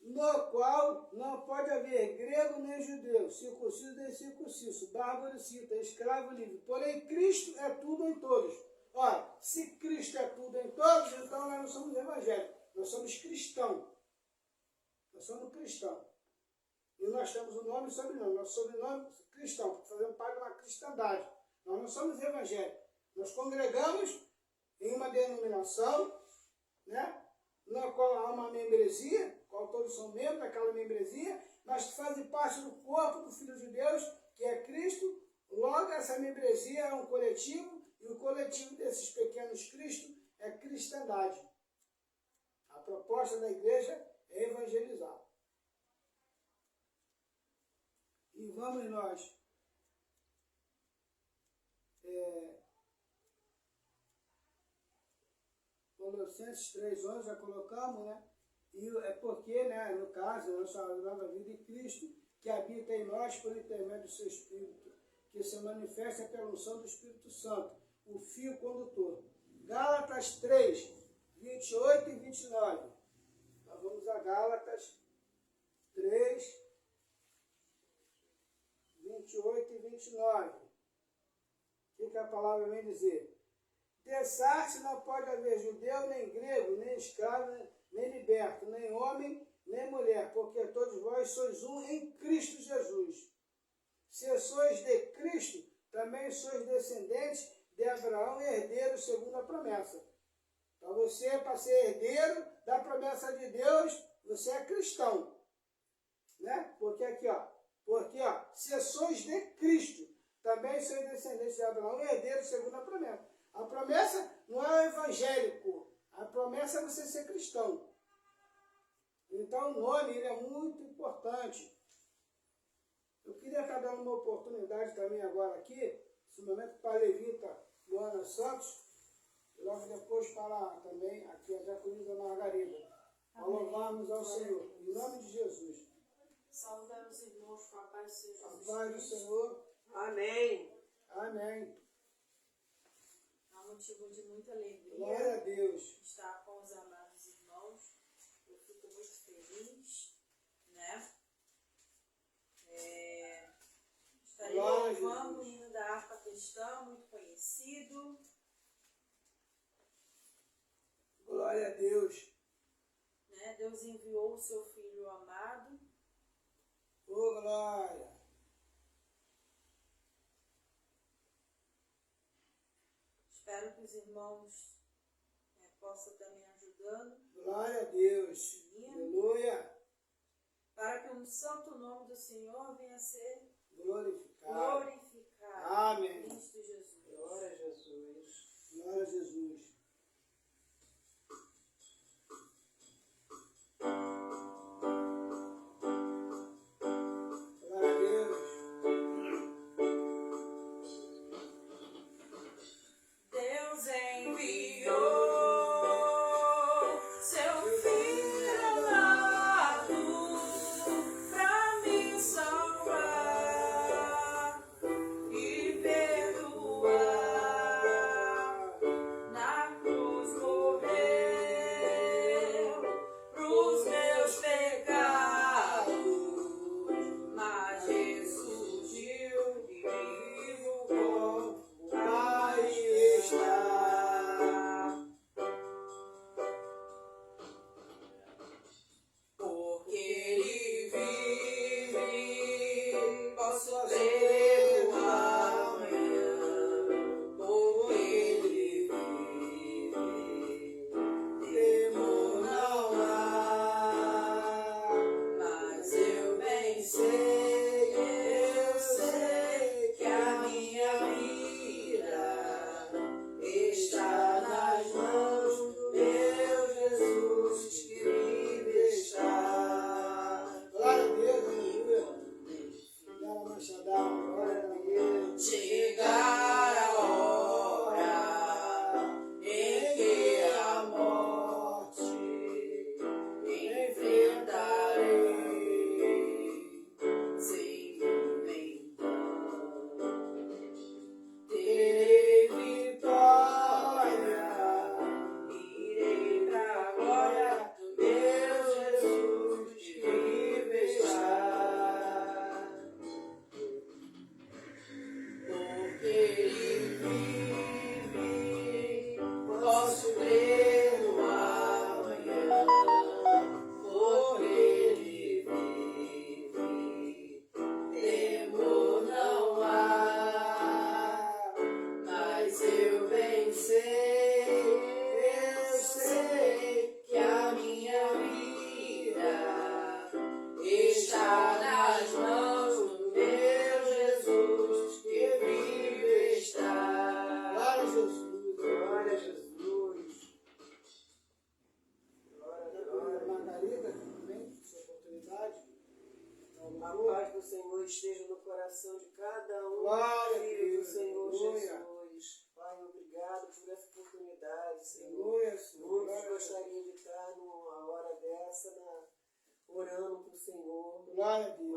No qual não pode haver grego nem judeu, circunciso nem circunciso, bárbaro, cita, escravo livre. Porém, Cristo é tudo em todos. Ora, se Cristo é tudo em todos, então nós não somos evangélicos. Nós somos cristãos. Nós somos cristãos. E nós temos o nome e o sobrenome. Nosso sobrenome é cristão, porque fazemos parte de uma cristandade. Nós não somos evangélicos. Nós congregamos em uma denominação, né, na qual há uma membresia, qual todos são membros daquela membresia, mas que fazem parte do corpo do Filho de Deus, que é Cristo. Logo, essa membresia é um coletivo, e o coletivo desses pequenos Cristos é cristandade. A proposta da igreja é evangelizar. E vamos nós Colossenses 3:11 já colocamos, né? E é porque, né, no caso, a nossa nova vida em Cristo, que habita em nós por intermédio do seu Espírito, que se manifesta pela unção do Espírito Santo, o fio condutor. Gálatas 3, 28 e 29. Nós vamos a Gálatas 3, 28 e 29. O que a palavra vem dizer? Dessarte não pode haver judeu, nem grego, nem escravo, nem liberto, nem homem, nem mulher, porque todos vós sois um em Cristo Jesus. Se sois de Cristo, também sois descendentes de Abraão e herdeiros segundo a promessa. Então você, para ser herdeiro da promessa de Deus, você é cristão. Né? Porque aqui, se sois de Cristo, também sois descendentes de Abraão e herdeiros segundo a promessa. A promessa não é o evangélico, a promessa é você ser cristão. Então o nome ele é muito importante. Eu queria estar dando uma oportunidade também agora aqui, nesse momento, para a levita Luana Santos, e logo depois para também aqui a diaconisa Margarida, para louvarmos ao Senhor, em nome de Jesus. Saudamos os irmãos com a paz do Senhor Jesus. A paz do Senhor. Amém. Amém. É um motivo de muita alegria. Glória a Deus. Estar com os amados irmãos. Eu fico muito feliz, né? Estarei louvando o hino da harpa cristã, muito conhecido. Glória a Deus. Né? Deus enviou o seu Filho amado. Oh, glória. Espero que os irmãos possam estar me ajudando. Glória a Deus. Aleluia. Para que o santo nome do Senhor venha a ser Glorificado. glorificado. Amém. Em Cristo Jesus. Glória a Jesus. Glória a Jesus. Glória a Deus. Deus enviou seu Filho amado pra me salvar e perdoar. Na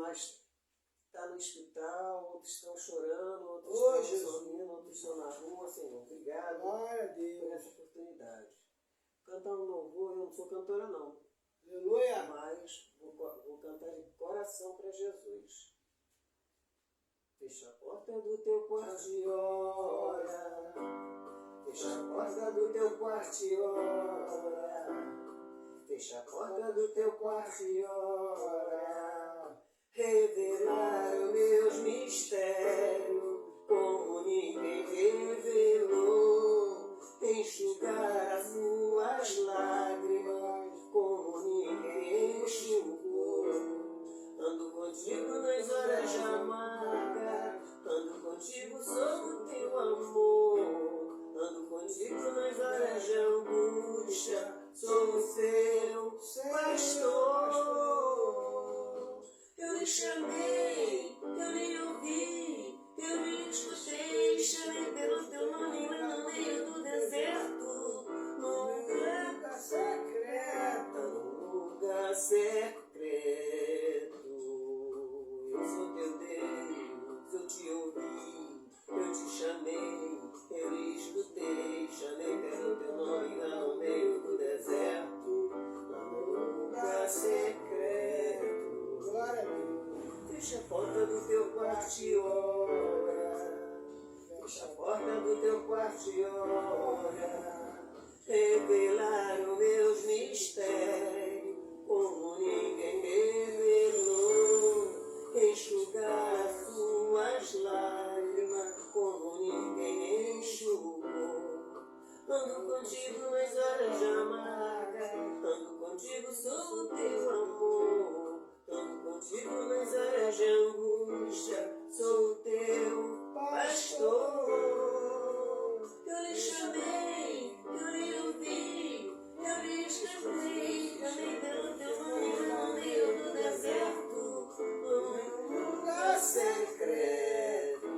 mas está no hospital, outros estão chorando, outros Ô, estão Jesus. sorrindo, outros estão na rua, Senhor. Obrigado Glória a por Deus. essa oportunidade. Cantar um louvor, eu não sou cantora não, Aleluia. mas vou cantar de coração para Jesus. Fecha a porta do teu quarto e ora. Fecha a porta do teu quarto e ora. Fecha a porta do teu quarto e ora. Revelar os meus mistérios como ninguém revelou. Enxugar as suas lágrimas como ninguém enxugou. Ando contigo nas horas de amarga, ando contigo sob o teu amor. Ando contigo nas horas de angústia, sou o seu pastor. Eu lhe chamei, eu lhe ouvi, eu lhe escutei, chamei pelo teu nome lá no meio do deserto, num lugar secreto, num lugar secreto. Eu sou teu Deus, eu te ouvi, eu te chamei, eu lhe escutei, chamei pelo teu nome lá no meio do deserto, num lugar secreto. Glória a Deus. Fecha a porta do teu quarto e ora. Fecha a porta do teu quarto e ora. Revelar os meus mistérios como ninguém revelou. Enxugar as suas lágrimas como ninguém enxugou. Ando contigo nas horas de amarga, ando contigo sob o teu amor. Ando contigo nas horas de angústia, sou o teu pastor. Eu lhe chamei, eu lhe ouvi, eu lhe escutei, chamei pelo teu nome no meio do deserto, num lugar secreto.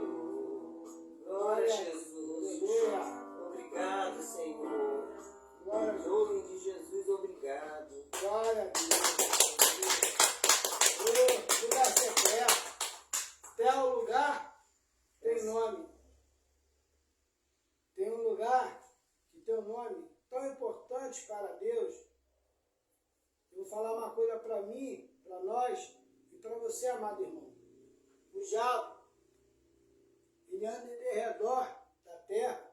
Glória a Jesus. Obrigado, Senhor. Glória a Em Deus. nome de Jesus, obrigado. Glória a Deus. O lugar secreto. Até o lugar tem nome. Tem um lugar que tem um nome tão importante para Deus. Eu vou falar uma coisa para mim, para nós e para você, amado irmão. O diabo, ele anda em redor da terra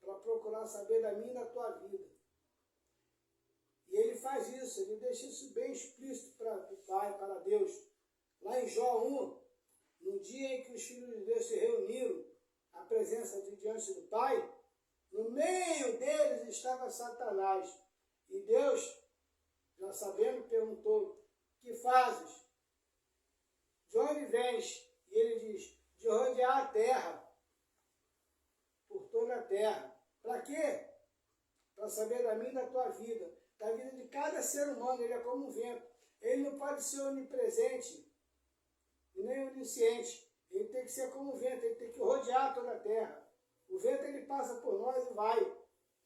para procurar saber da minha e da tua vida. E ele faz isso, ele deixa isso bem explícito para o Pai, para Deus. Lá em Jó 1, no dia em que os filhos de Deus se reuniram à presença de diante do Pai, no meio deles estava Satanás. E Deus, já sabendo, perguntou: que fazes? De onde vens? E ele diz: de rodear a terra, por toda a terra. Para quê? Para saber da minha e da tua vida, da vida de cada ser humano. Ele é como um vento. Ele não pode ser onipresente e nem onisciente. Ele tem que ser como um vento, ele tem que rodear toda a terra. O vento, ele passa por nós e vai.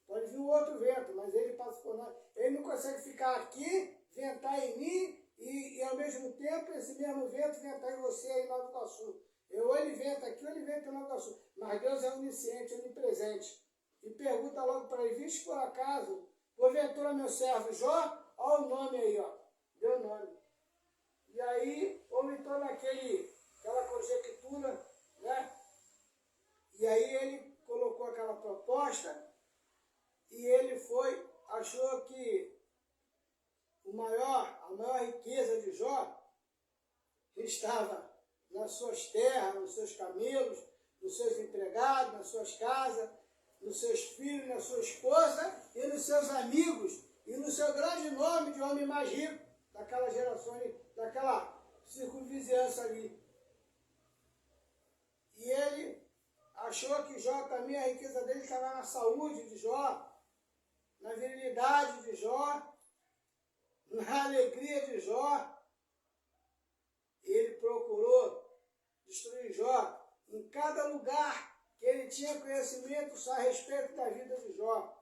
Pode vir um outro vento, mas ele passa por nós. Ele não consegue ficar aqui, ventar em mim e ao mesmo tempo esse mesmo vento ventar em você aí em Nova Iguaçu. Ou ele venta aqui ou ele venta em Nova Iguaçu. Mas Deus é onisciente, onipresente. E pergunta logo para ele: viste por acaso, porventura meu servo Jó? Olha o nome aí, ó. Deu nome. E aí, houve então aquela conjectura, né? E aí ele colocou aquela proposta e ele achou que a maior riqueza de Jó estava nas suas terras, nos seus camelos, nos seus empregados, nas suas casas, nos seus filhos, na sua esposa e nos seus amigos e no seu grande nome de homem mais rico daquela geração, daquela circunvizinhança ali. E ele achou que Jó também, a riqueza dele estava na saúde de Jó, na virilidade de Jó, na alegria de Jó. Ele procurou destruir Jó em cada lugar que ele tinha conhecimento só a respeito da vida de Jó.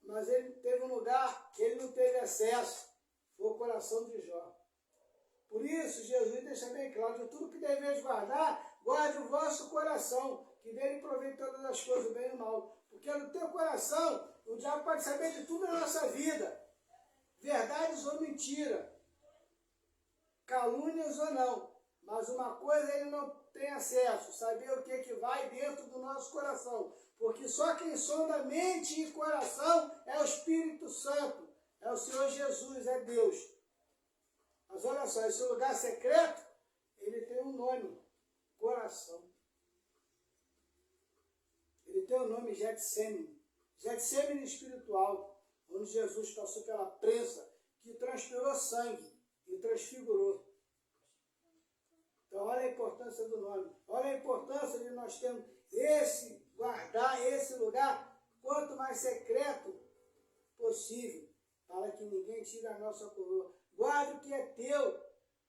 Mas ele teve um lugar que ele não teve acesso. Foi o coração de Jó. Por isso, Jesus deixa bem claro, de tudo que deveis guardar, guarde o vosso coração, que dele provém todas as coisas, o bem e o mal. Porque no teu coração, o diabo pode saber de tudo na nossa vida. Verdades ou mentira. Calúnias ou não. Mas uma coisa ele não tem acesso, saber o que vai dentro do nosso coração. Porque só quem sonda mente e coração é o Espírito Santo, é o Senhor Jesus, é Deus. Mas olha só, esse lugar secreto, ele tem um nome, coração. Ele tem o nome Getsêmani. Getsêmani espiritual, onde Jesus passou pela prensa, que transpirou sangue e transfigurou. Então olha a importância do nome. Olha a importância de nós termos guardar esse lugar, quanto mais secreto possível, para que ninguém tire a nossa coroa. Guarde o que é teu,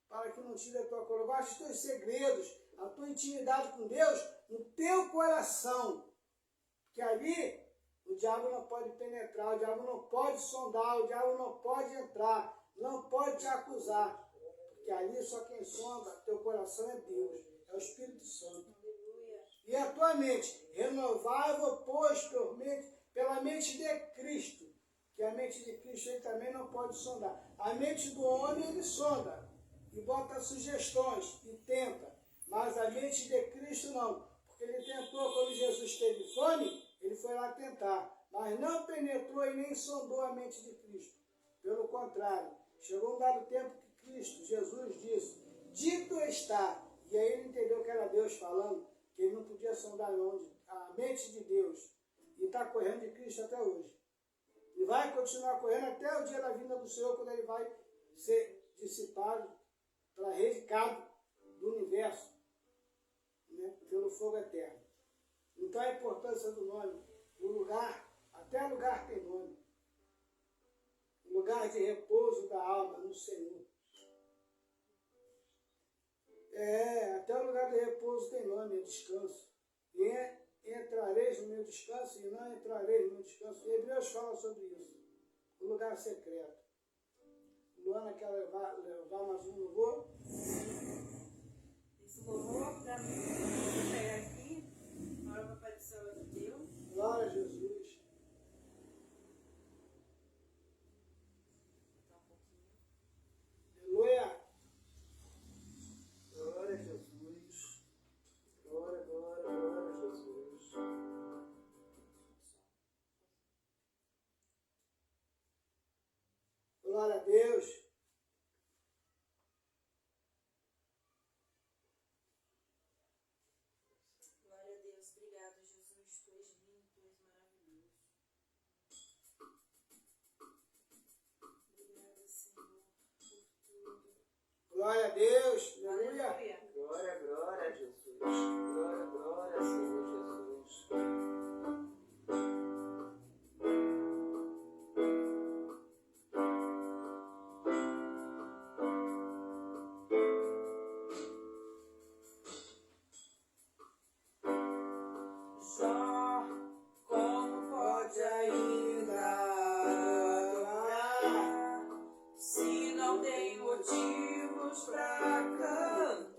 para que não tire a tua coroa. Guarde os teus segredos, a tua intimidade com Deus, no teu coração. Porque ali o diabo não pode penetrar, o diabo não pode sondar, o diabo não pode entrar, não pode te acusar. Porque ali só quem sonda teu coração é Deus, é o Espírito Santo. E a tua mente, renovável, pois, pela mente de Cristo. Que a mente de Cristo ele também não pode sondar. A mente do homem ele sonda e bota sugestões e tenta. Mas a mente de Cristo não. Porque ele tentou, quando Jesus teve fome, ele foi lá tentar. Mas não penetrou e nem sondou a mente de Cristo. Pelo contrário, chegou um dado tempo que Cristo, Jesus disse, dito está. E aí ele entendeu que era Deus falando, que ele não podia sondar onde? A mente de Deus. E está correndo de Cristo até hoje. E vai continuar correndo até o dia da vinda do Senhor, quando ele vai ser dissipado pela rede cabo do universo, né, pelo fogo eterno. Então a importância do nome, o lugar, até lugar tem nome. O lugar de repouso da alma no Senhor. Até o lugar de repouso tem nome, é descanso. E entrareis no meu descanso e não entrareis no meu descanso. Hebreus fala sobre isso. O lugar secreto. Luana quer levar mais um louvor? Esse louvor, para mim, vou pegar aqui, agora vai aparecer o de Deus. Glória a Jesus. Tá um pouquinho. Aleluia. Glória a Jesus. Glória, glória, glória a Jesus. Glória a Deus. Glória a Deus. Obrigado, Jesus. Tu és lindo, tu és maravilhoso. Obrigada, Senhor, por tudo. Glória a Deus. Aleluia. Aleluia. Glória, glória a Jesus. Glória, glória, Senhor Jesus. Só como pode ainda adorar se não tem motivos pra cantar?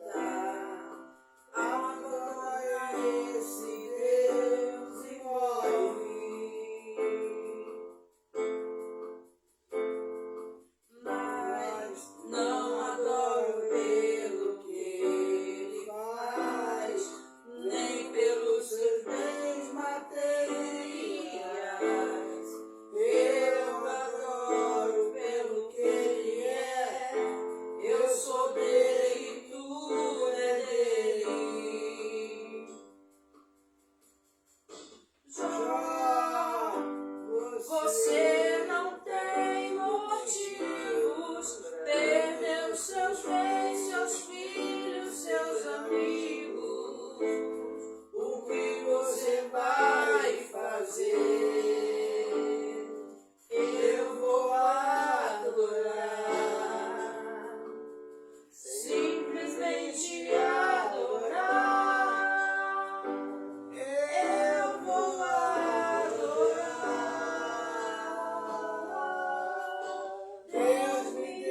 Adora esse Deus e morre. Mas não adoro pelo que ele faz, nem pelos seus bens materiais. Eu adoro pelo que ele é. Eu sou dele e tudo é dele. Jó, você não tem motivos. Perdeu seus bens, seus filhos, seus amigos. O que você vai fazer? Eu vou adorar, simplesmente adorar. Eu vou adorar. Deus me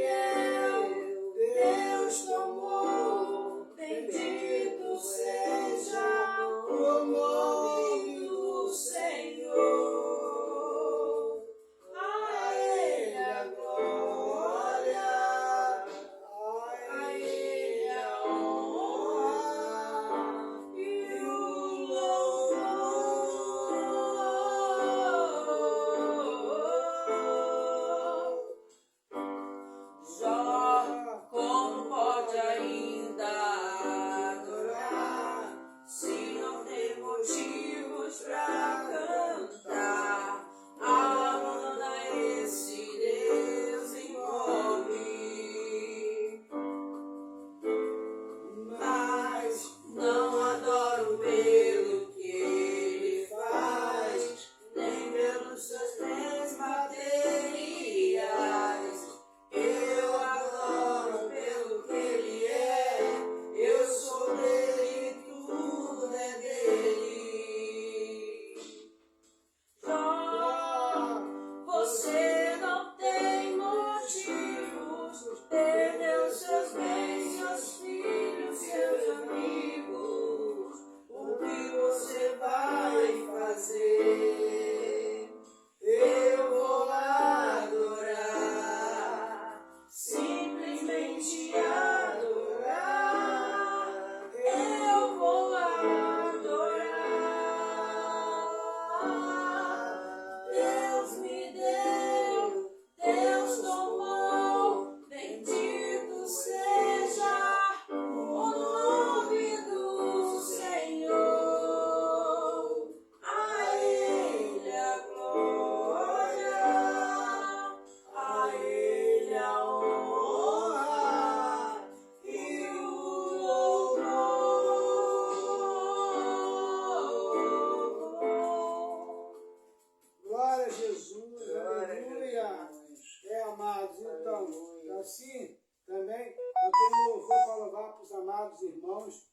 Assim, também, eu tenho um louvor para louvar para os amados irmãos.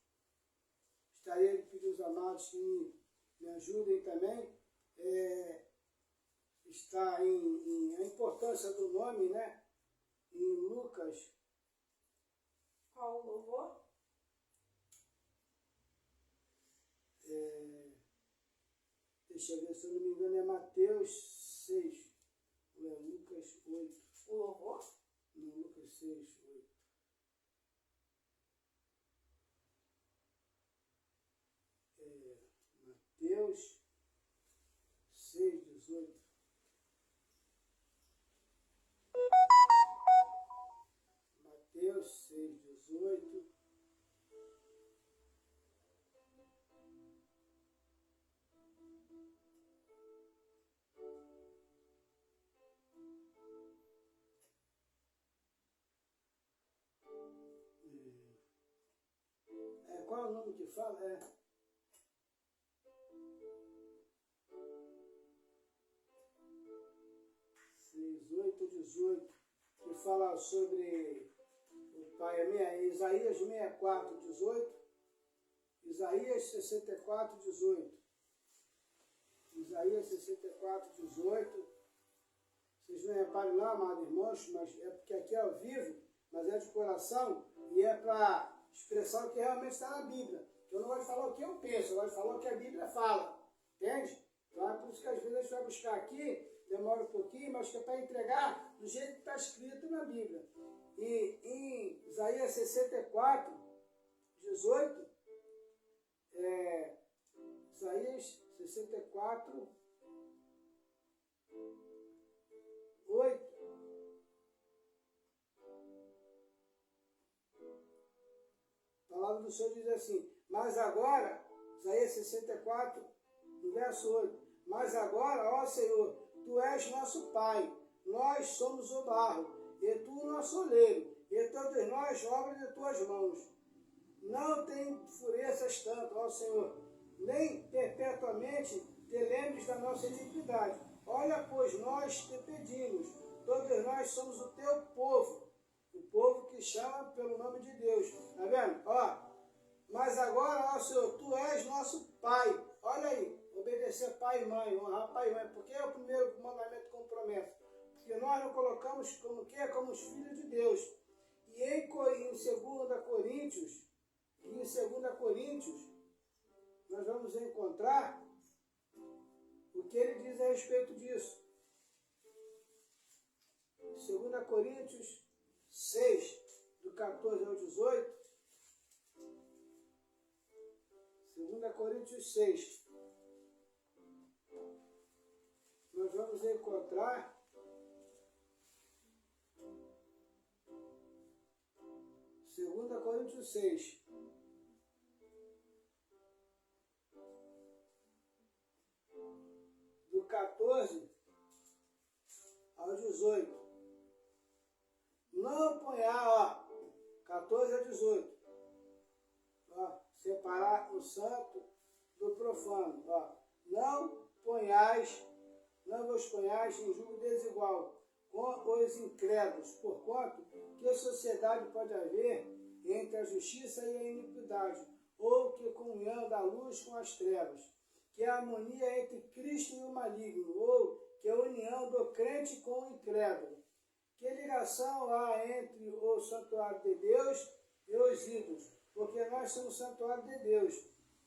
Gostaria de pedir aos amados que me ajudem também. Está em a importância do nome, né? Em Lucas. Qual o louvor? Deixa eu ver, se eu não me engano, é Mateus 6. Ou é Lucas 8. O louvor? Não, Lucas 6, 8. Mateus 6, 18. Mateus 6, 18. Qual é o nome que fala? 6, 8, 18, que fala sobre o Pai. Isaías 64, 18. Isaías 64, 18. Isaías 64, 18. Vocês não reparem não, amados irmãos, mas é porque aqui é ao vivo, mas é de coração e é para expressar o que realmente está na Bíblia. Eu não gosto de falar o que eu penso, eu gosto de falar o que a Bíblia fala. Entende? Então é por isso que às vezes a gente vai buscar aqui, demora um pouquinho, mas que é para entregar do jeito que está escrito na Bíblia. E em Isaías 64, 18, Isaías 64, 8. A palavra do Senhor diz assim: mas agora, Isaías 64, no verso 8, mas agora, ó Senhor, Tu és nosso Pai, nós somos o barro, e Tu o nosso oleiro, e todos nós obra de Tuas mãos. Não te enfureças tanto, ó Senhor, nem perpetuamente te lembres da nossa iniquidade. Olha, pois nós te pedimos, todos nós somos o Teu povo, o povo que chama pelo nome de Deus. Está vendo? Ó, mas agora, ó Senhor, Tu és nosso Pai. Olha aí, obedecer pai e mãe, honrar pai e mãe, porque é o primeiro mandamento com promessa. Porque nós não colocamos como que é como os filhos de Deus. E em 2 Coríntios, nós vamos encontrar o que ele diz a respeito disso. 2 Coríntios 6, do 14 ao 18. 2 Coríntios 6. Nós vamos encontrar Segunda Coríntios 6. Do 14 ao 18. Não ponhar, 14 a 18. Separar o santo do profano. Não vos ponhais em julgo desigual com os incrédulos, porquanto que sociedade pode haver entre a justiça e a iniquidade, ou que comunhão da luz com as trevas, que a harmonia entre Cristo e o maligno, ou que a união do crente com o incrédulo. Que ligação há entre o santuário de Deus e os ídolos? Porque nós somos santuário de Deus,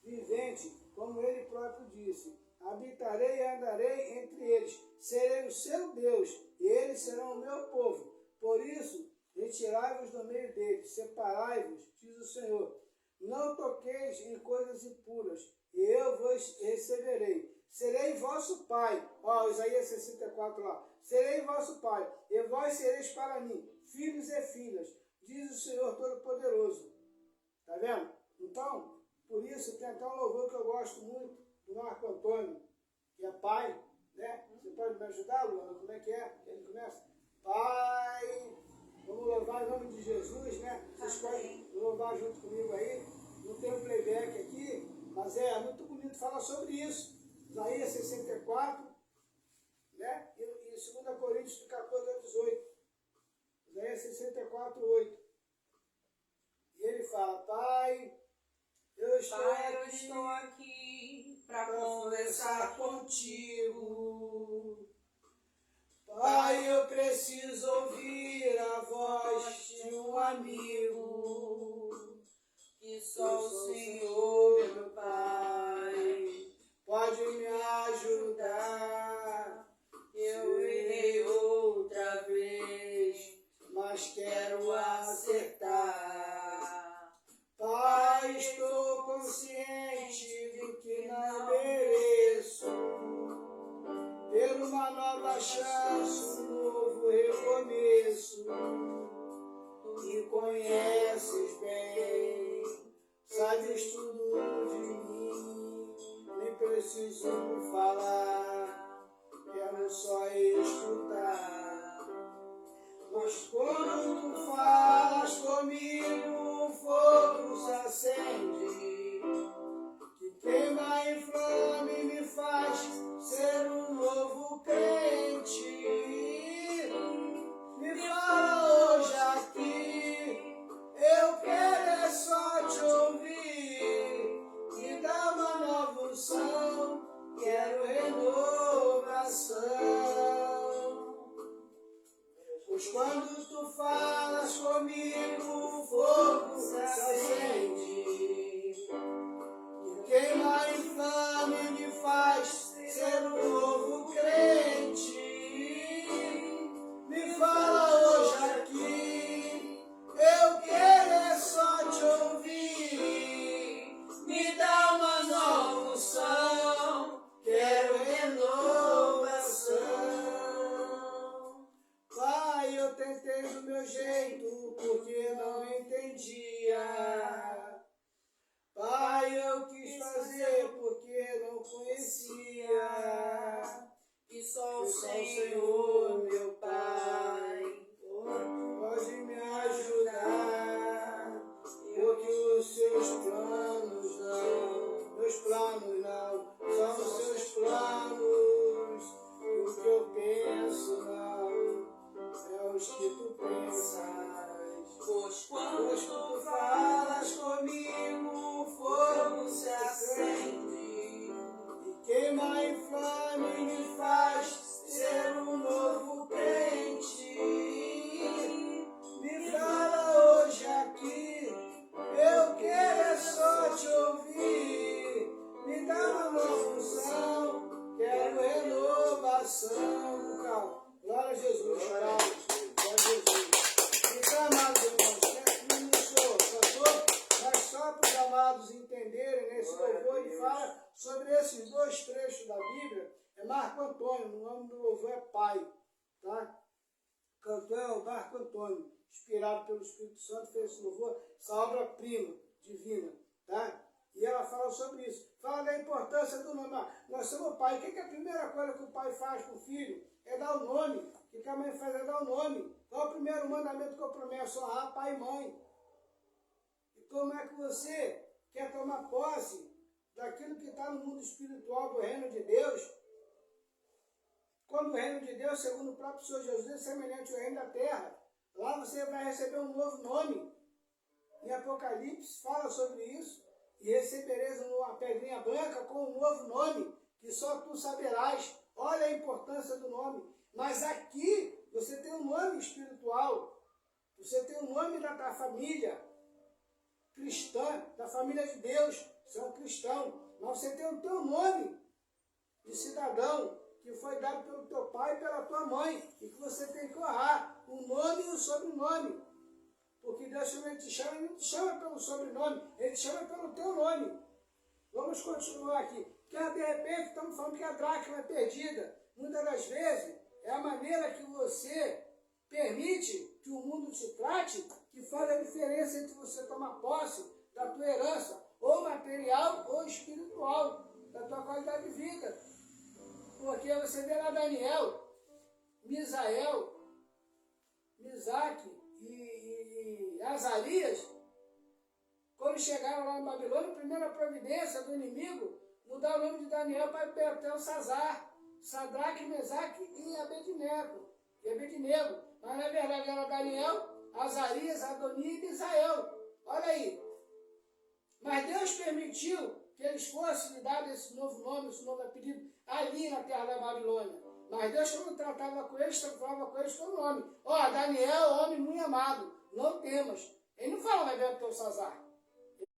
vivente, como Ele próprio disse. Habitarei e andarei entre eles, serei o seu Deus, e eles serão o meu povo. Por isso, retirai-vos do meio deles, separai-vos, diz o Senhor. Não toqueis em coisas impuras, e eu vos receberei. Serei vosso pai. Isaías 64 lá. Serei vosso pai, e vós sereis para mim, filhos e filhas, diz o Senhor Todo-Poderoso. Está vendo? Então, por isso, tem até um louvor que eu gosto muito, do Marco Antônio, que é pai, né? Você pode me ajudar, Luana? Como é que é? Ele começa: Pai, vamos louvar em nome de Jesus, né? Vocês podem louvar junto comigo aí. Não tem um playback aqui, mas é muito bonito falar sobre isso. Isaías 64, né? E 2 Coríntios 14 a 18. Isaías 64:8. E ele fala, Pai, eu estou aqui para conversar contigo. Pai, eu preciso ouvir a voz de um amigo. Que só o Senhor, meu Pai, pode me ajudar. Eu errei outra vez, mas quero acertar. Pai, Estou consciente de que não mereço ter uma nova chance, um novo recomeço. Tu me conheces bem, sabes tudo de mim, nem preciso falar, quero só escutar. Mas quando tu falas comigo, o fogo se acende, que queima e inflama e me faz ser um novo crente. Me fala hoje aqui, eu quero é só te ouvir. Me dá uma nova unção, quero renovação. Pois quando tu falas comigo, o fogo se acende, e queima e inflama e me faz ser um novo crente. Me fala hoje aqui, eu quero é só te ouvir. Me dá uma nova unção, quero renovação. Pai, eu tentei do meu jeito, porque não entendia. Pai, eu quis fazer, porque não conhecia. que só o Senhor, meu Pai, pode me ajudar. Porque os seus planos não, meus planos não, são os seus planos. E o que eu penso não, é os que tu pensas. pois quando tu falas comigo, o fogo se acende, e queima e inflama e me faz ser um novo crente. Me fala hoje aqui, eu quero é só te ouvir. Me dá uma nova unção, quero renovação. Calma. Glória a Jesus, glória a Jesus. Então, amados irmãos, que iniciou, cantor, mas só para os amados entenderem, nesse louvor ele fala sobre esses dois trechos da Bíblia. É Marco Antônio, o nome do louvor é Pai, tá? Cantor é o Marco Antônio, inspirado pelo Espírito Santo, fez esse louvor, essa obra-prima divina, tá? E ela fala sobre isso, fala da importância do nome. Nós somos pai, o que é a primeira coisa que o pai faz com o filho? É dar o nome. O que a mãe faz é dar o nome. Qual é o primeiro mandamento que eu prometo? Honrar pai e mãe. E como é que você quer tomar posse daquilo que está no mundo espiritual do reino de Deus? Quando o reino de Deus, segundo o próprio Senhor Jesus, é semelhante ao reino da terra. Lá você vai receber um novo nome. Em Apocalipse fala sobre isso. E recebereis uma pedrinha branca com um novo nome, que só tu saberás. Olha a importância do nome. Mas aqui você tem um nome espiritual. Você tem um nome da tua família cristã, da família de Deus. Você é um cristão. Mas você tem o teu nome de cidadão, que foi dado pelo teu pai e pela tua mãe. E que você tem que honrar o nome e o sobrenome. Porque Deus também te chama, ele não te chama pelo sobrenome, ele te chama pelo teu nome. Vamos continuar aqui. Porque de repente estamos falando que a dracma é perdida. Muitas das vezes é a maneira que você permite que o mundo te trate que faz a diferença entre você tomar posse da tua herança, ou material ou espiritual, da tua qualidade de vida. Porque você vê lá Daniel, Misael, Misaque e Azarias, quando chegaram lá em Babilônia, a primeira providência do inimigo, mudar o nome de Daniel para Beltesazar, Sadraque, Mesaque e Abednego. e Abednego. Mas na verdade era Daniel, Azarias, Adonias e Misael. Olha aí. Mas Deus permitiu que eles fossem dados esse novo nome, esse novo apelido, ali na terra da Babilônia. Mas Deus, quando tratava com eles, tratava com eles pelo nome. Ó, Daniel, homem muito amado, não temas. Ele não falava Belsazar.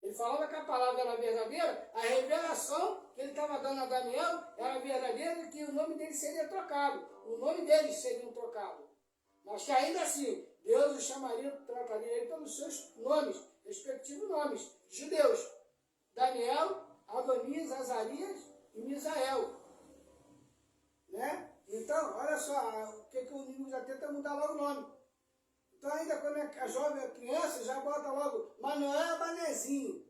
Ele falava que a palavra era verdadeira, a revelação que ele estava dando a Daniel era verdadeira e que o nome dele seria trocado. O nome deles seria trocado. Mas que ainda assim, Deus o chamaria, trataria ele pelos seus nomes, respectivos nomes, judeus. Daniel, Adonias, Azarias e Misael. Né? Então, olha só, o que o inimigo já tenta mudar logo o nome. Então, ainda quando é jovem, criança, já bota logo Manuel Manezinho,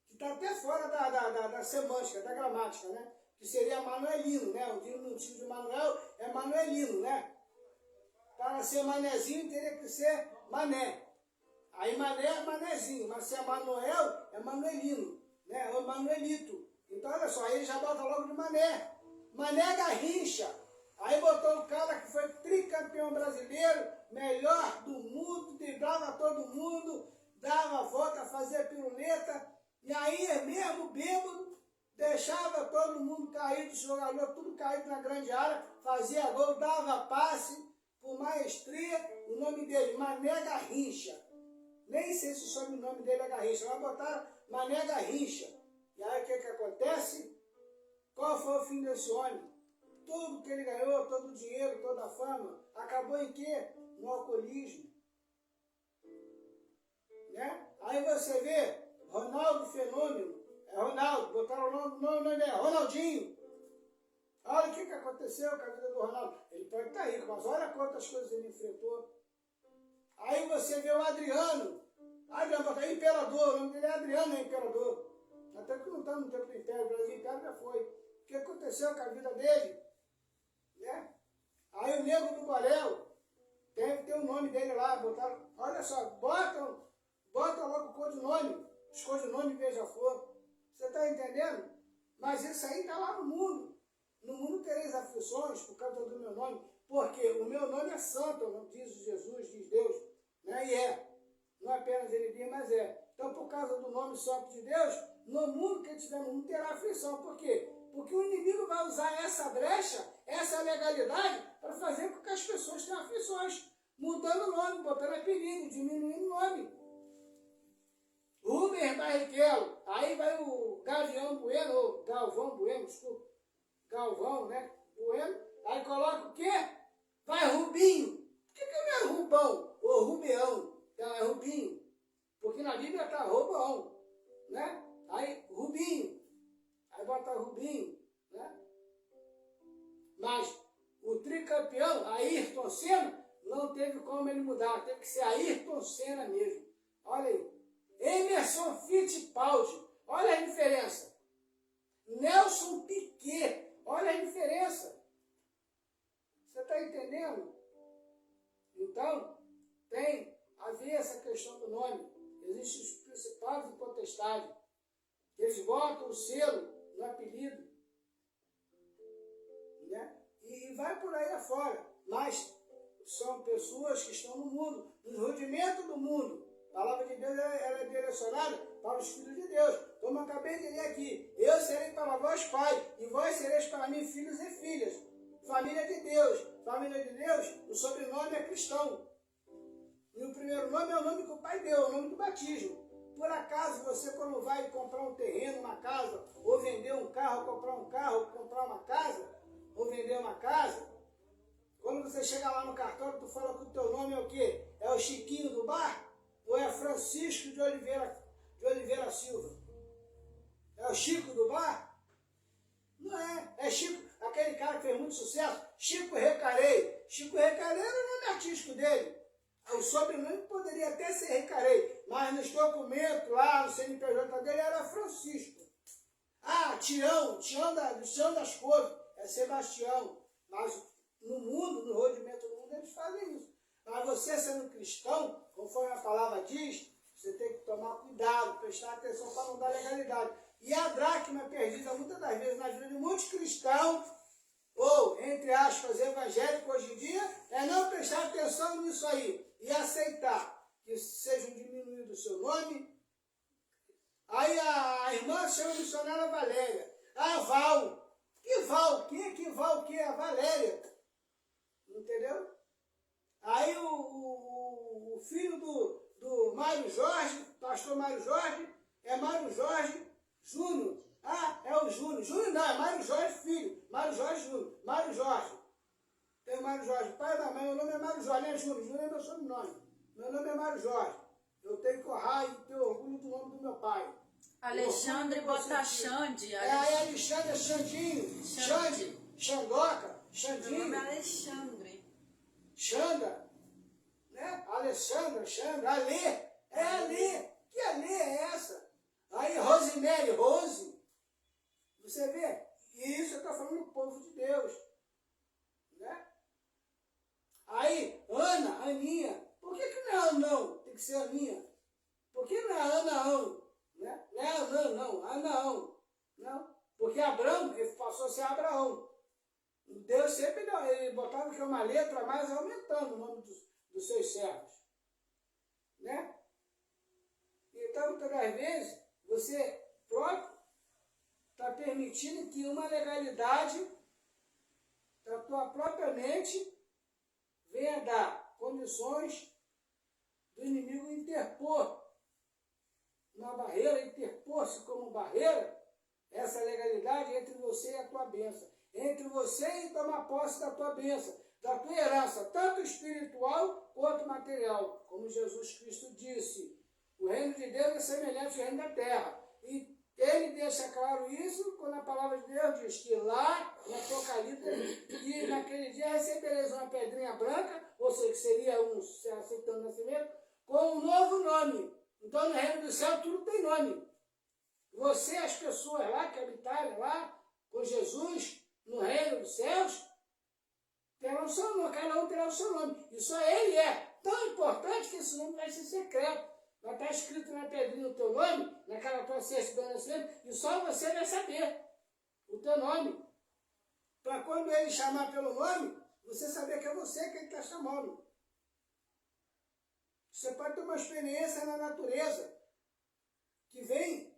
que está até fora da semântica, da gramática, né? Que seria Manuelino, né? O diminutivo de Manuel é Manuelino, né? Para ser Manezinho, teria que ser Mané. Aí Mané é Manezinho, mas se é Manuel, é Manuelino, né? Ou Manuelito. Então, olha só, aí já bota logo de Mané. Mané Garrincha. Aí botou o cara que foi tricampeão brasileiro, melhor do mundo, driblava todo mundo, dava volta, fazia piruleta, e aí mesmo bêbado, deixava todo mundo caído, os jogadores tudo caído na grande área, fazia gol, dava passe, por maestria, o nome dele, Mané Garrincha. Nem sei se o sobrenome dele é Garrincha, mas botaram Mané Garrincha. E aí o que acontece? Qual foi o fim desse homem? Tudo que ele ganhou, todo o dinheiro, toda a fama, acabou em quê? No alcoolismo. Né? Aí você vê, Ronaldo Fenômeno, é Ronaldo, botaram o nome dele, Ronaldinho. Olha o que aconteceu com a vida do Ronaldo. Ele pode estar rico, mas olha quantas coisas ele enfrentou. Aí você vê o Adriano. Adriano, bota aí, imperador, o nome dele é Adriano, é imperador. Até que não está no tempo do Império, o Brasil Império já foi. O que aconteceu com a vida dele? Né? Aí o Nego do Borel, tem o nome dele lá, botaram, olha só, botam logo o codinome, os codinomes beija-flor. Você está entendendo? Mas isso aí está lá no mundo. No mundo tereis aflições por causa do meu nome, porque o meu nome é santo, diz Jesus, diz Deus, né? E é. Não apenas ele diz, mas é. Então, por causa do nome santo de Deus, no mundo que ele tiver no mundo terá aflição. Por quê? Porque o inimigo vai usar essa brecha, essa legalidade, para fazer com que as pessoas tenham aflições, mudando o nome, botando apelido, diminuindo o nome. Rubens Barrichello, aí vai o Gavião Bueno, ou Galvão Bueno, desculpa, Galvão, né? Bueno, aí coloca o quê? Vai Rubinho. Por que não é Rubão ou Rubeão? Então é Rubinho. Porque na Bíblia está Robão, né? Aí Rubinho. Aí bota Rubinho, né? Mas o tricampeão, Ayrton Senna, não teve como ele mudar. Teve que ser Ayrton Senna mesmo. Olha aí. Emerson Fittipaldi. Olha a diferença. Nelson Piquet. Olha a diferença. Você está entendendo? Então, tem a ver essa questão do nome. Existem os principados e potestades. Eles botam o selo no apelido. Né? E vai por aí afora. Mas são pessoas que estão no mundo, no rudimento do mundo. A palavra de Deus ela é direcionada para os filhos de Deus. Como eu acabei de ler aqui, eu serei para vós pai, e vós sereis para mim filhos e filhas. Família de Deus. Família de Deus, o sobrenome é cristão. E o primeiro nome é o nome que o pai deu, é o nome do batismo. Por acaso você, quando vai comprar um terreno, uma casa, ou vender um carro, comprar um carro, ou comprar uma casa, ou vender uma casa, quando você chega lá no cartório, tu fala que o teu nome é o quê? É o Chiquinho do bar? Ou é Francisco de Oliveira Silva? É o Chico do bar? Não é. É Chico, aquele cara que fez muito sucesso, Chico Recarei. Chico Recarei era o nome artístico dele. O sobrenome poderia até ser Recarei, mas nos documentos lá, no CNPJ dele, era Francisco. Ah, Tião das Cores, é Sebastião. Mas no mundo, no rodimento do mundo, eles fazem isso. Mas você, sendo cristão, conforme a palavra diz, você tem que tomar cuidado, prestar atenção para não dar legalidade. E a dracma perdida, muitas das vezes, na vida de muitos cristãos, ou, entre aspas, evangélico hoje em dia, é não prestar atenção nisso aí e aceitar que seja diminuído o seu nome. Aí a irmã chama a missionária Valéria. Ah, Val. Que Val? Quem é que Val? Que é a Valéria? Entendeu? Aí o filho do Mário Jorge, pastor Mário Jorge, é Mário Jorge Júnior. Ah, é o Júnior. Júnior não, é Mário Jorge filho. Mário Jorge Júnior. Mário Jorge. Tem o Mário Jorge, pai da mãe, meu nome é Mário Jorge, não é Júnior. Júnior é meu sobrenome. Meu nome é Mário Jorge. Eu tenho que honrar e ter orgulho do nome do meu pai. Alexandre bota Xande. É Alexandre, Xandinho, Xande, Xandoca, Xandinho. Meu nome é Alexandre. Xanda, né? Alexandra, Xandra, Alê. É Alê. Que Alê é essa? Aí Rosemary, Rose. Você vê? E isso eu estou falando do povo de Deus. Né? Aí, Ana, Aninha. Por que não é Anão? Tem que ser Aninha. Por que não é Anaão? Né? Não é Anã, não. Anaão. Não. Porque Abraão, ele passou a ser Abraão. Deus sempre ele botava que uma letra a mais aumentando o nome dos seus servos. Né? Então, muitas das vezes, você próprio está permitindo que uma legalidade da tua própria mente venha dar condições do inimigo interpor uma barreira, interpor-se como barreira essa legalidade entre você e a tua bênção, entre você e tomar posse da tua bênção, da tua herança, tanto espiritual quanto material, como Jesus Cristo disse. O reino de Deus é semelhante ao reino da terra. E ele deixa claro isso quando a palavra de Deus diz que lá, no Apocalipse, que naquele dia recebereis uma pedrinha branca, ou seja, que seria um aceitando nascimento, com um novo nome. Então no reino do céu tudo tem nome. Você, as pessoas lá que habitarem lá com Jesus no reino dos céus, terão o seu nome, cada um terá o seu nome. E só ele é tão importante que esse nome vai ser secreto. Vai estar escrito na pedrinha o teu nome, naquela tua certidão de nascimento, e só você vai saber o teu nome. Para quando ele chamar pelo nome, você saber que é você que ele está chamando. Você pode ter uma experiência na natureza que vem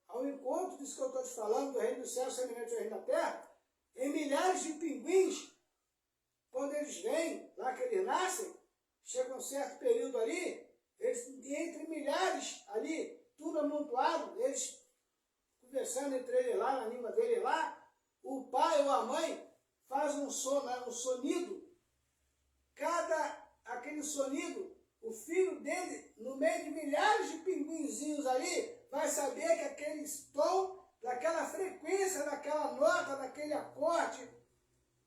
ao encontro disso que eu estou te falando, do reino do céu semelhante ao reino da terra, em milhares de pinguins, quando eles vêm, lá que eles nascem, chega um certo período ali, eles, entre milhares ali, tudo amontoado, eles conversando entre eles lá, na língua dele lá, o pai ou a mãe faz um sonido, aquele sonido, o filho dele, no meio de milhares de pinguinzinhos ali, vai saber que aquele tom, daquela frequência, daquela nota, daquele acorde,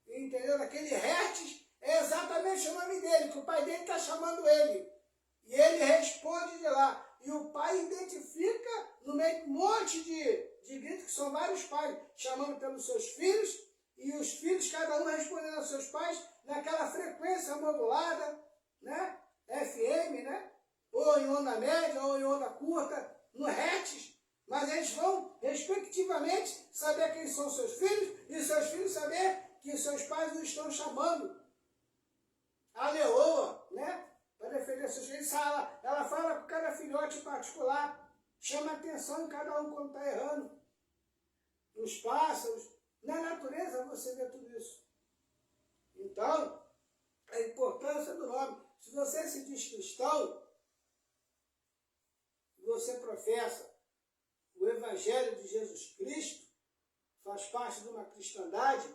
entendeu? Daquele hertz, é exatamente o nome dele, que o pai dele está chamando ele. E ele responde de lá. E o pai identifica no meio de um monte de gritos, que são vários pais chamando pelos seus filhos, e os filhos, cada um respondendo aos seus pais, naquela frequência modulada, né? FM, né? Ou em onda média, ou em onda curta, no hertz. Mas eles vão, respectivamente, saber quem são seus filhos, e seus filhos saber que seus pais os estão chamando. A leoa, né? Para defender seus filhos, ela fala com cada filhote em particular, chama atenção em cada um quando está errando. Nos pássaros, na natureza você vê tudo isso. Então, a importância do nome. Se você se diz cristão, você professa o Evangelho de Jesus Cristo, faz parte de uma cristandade,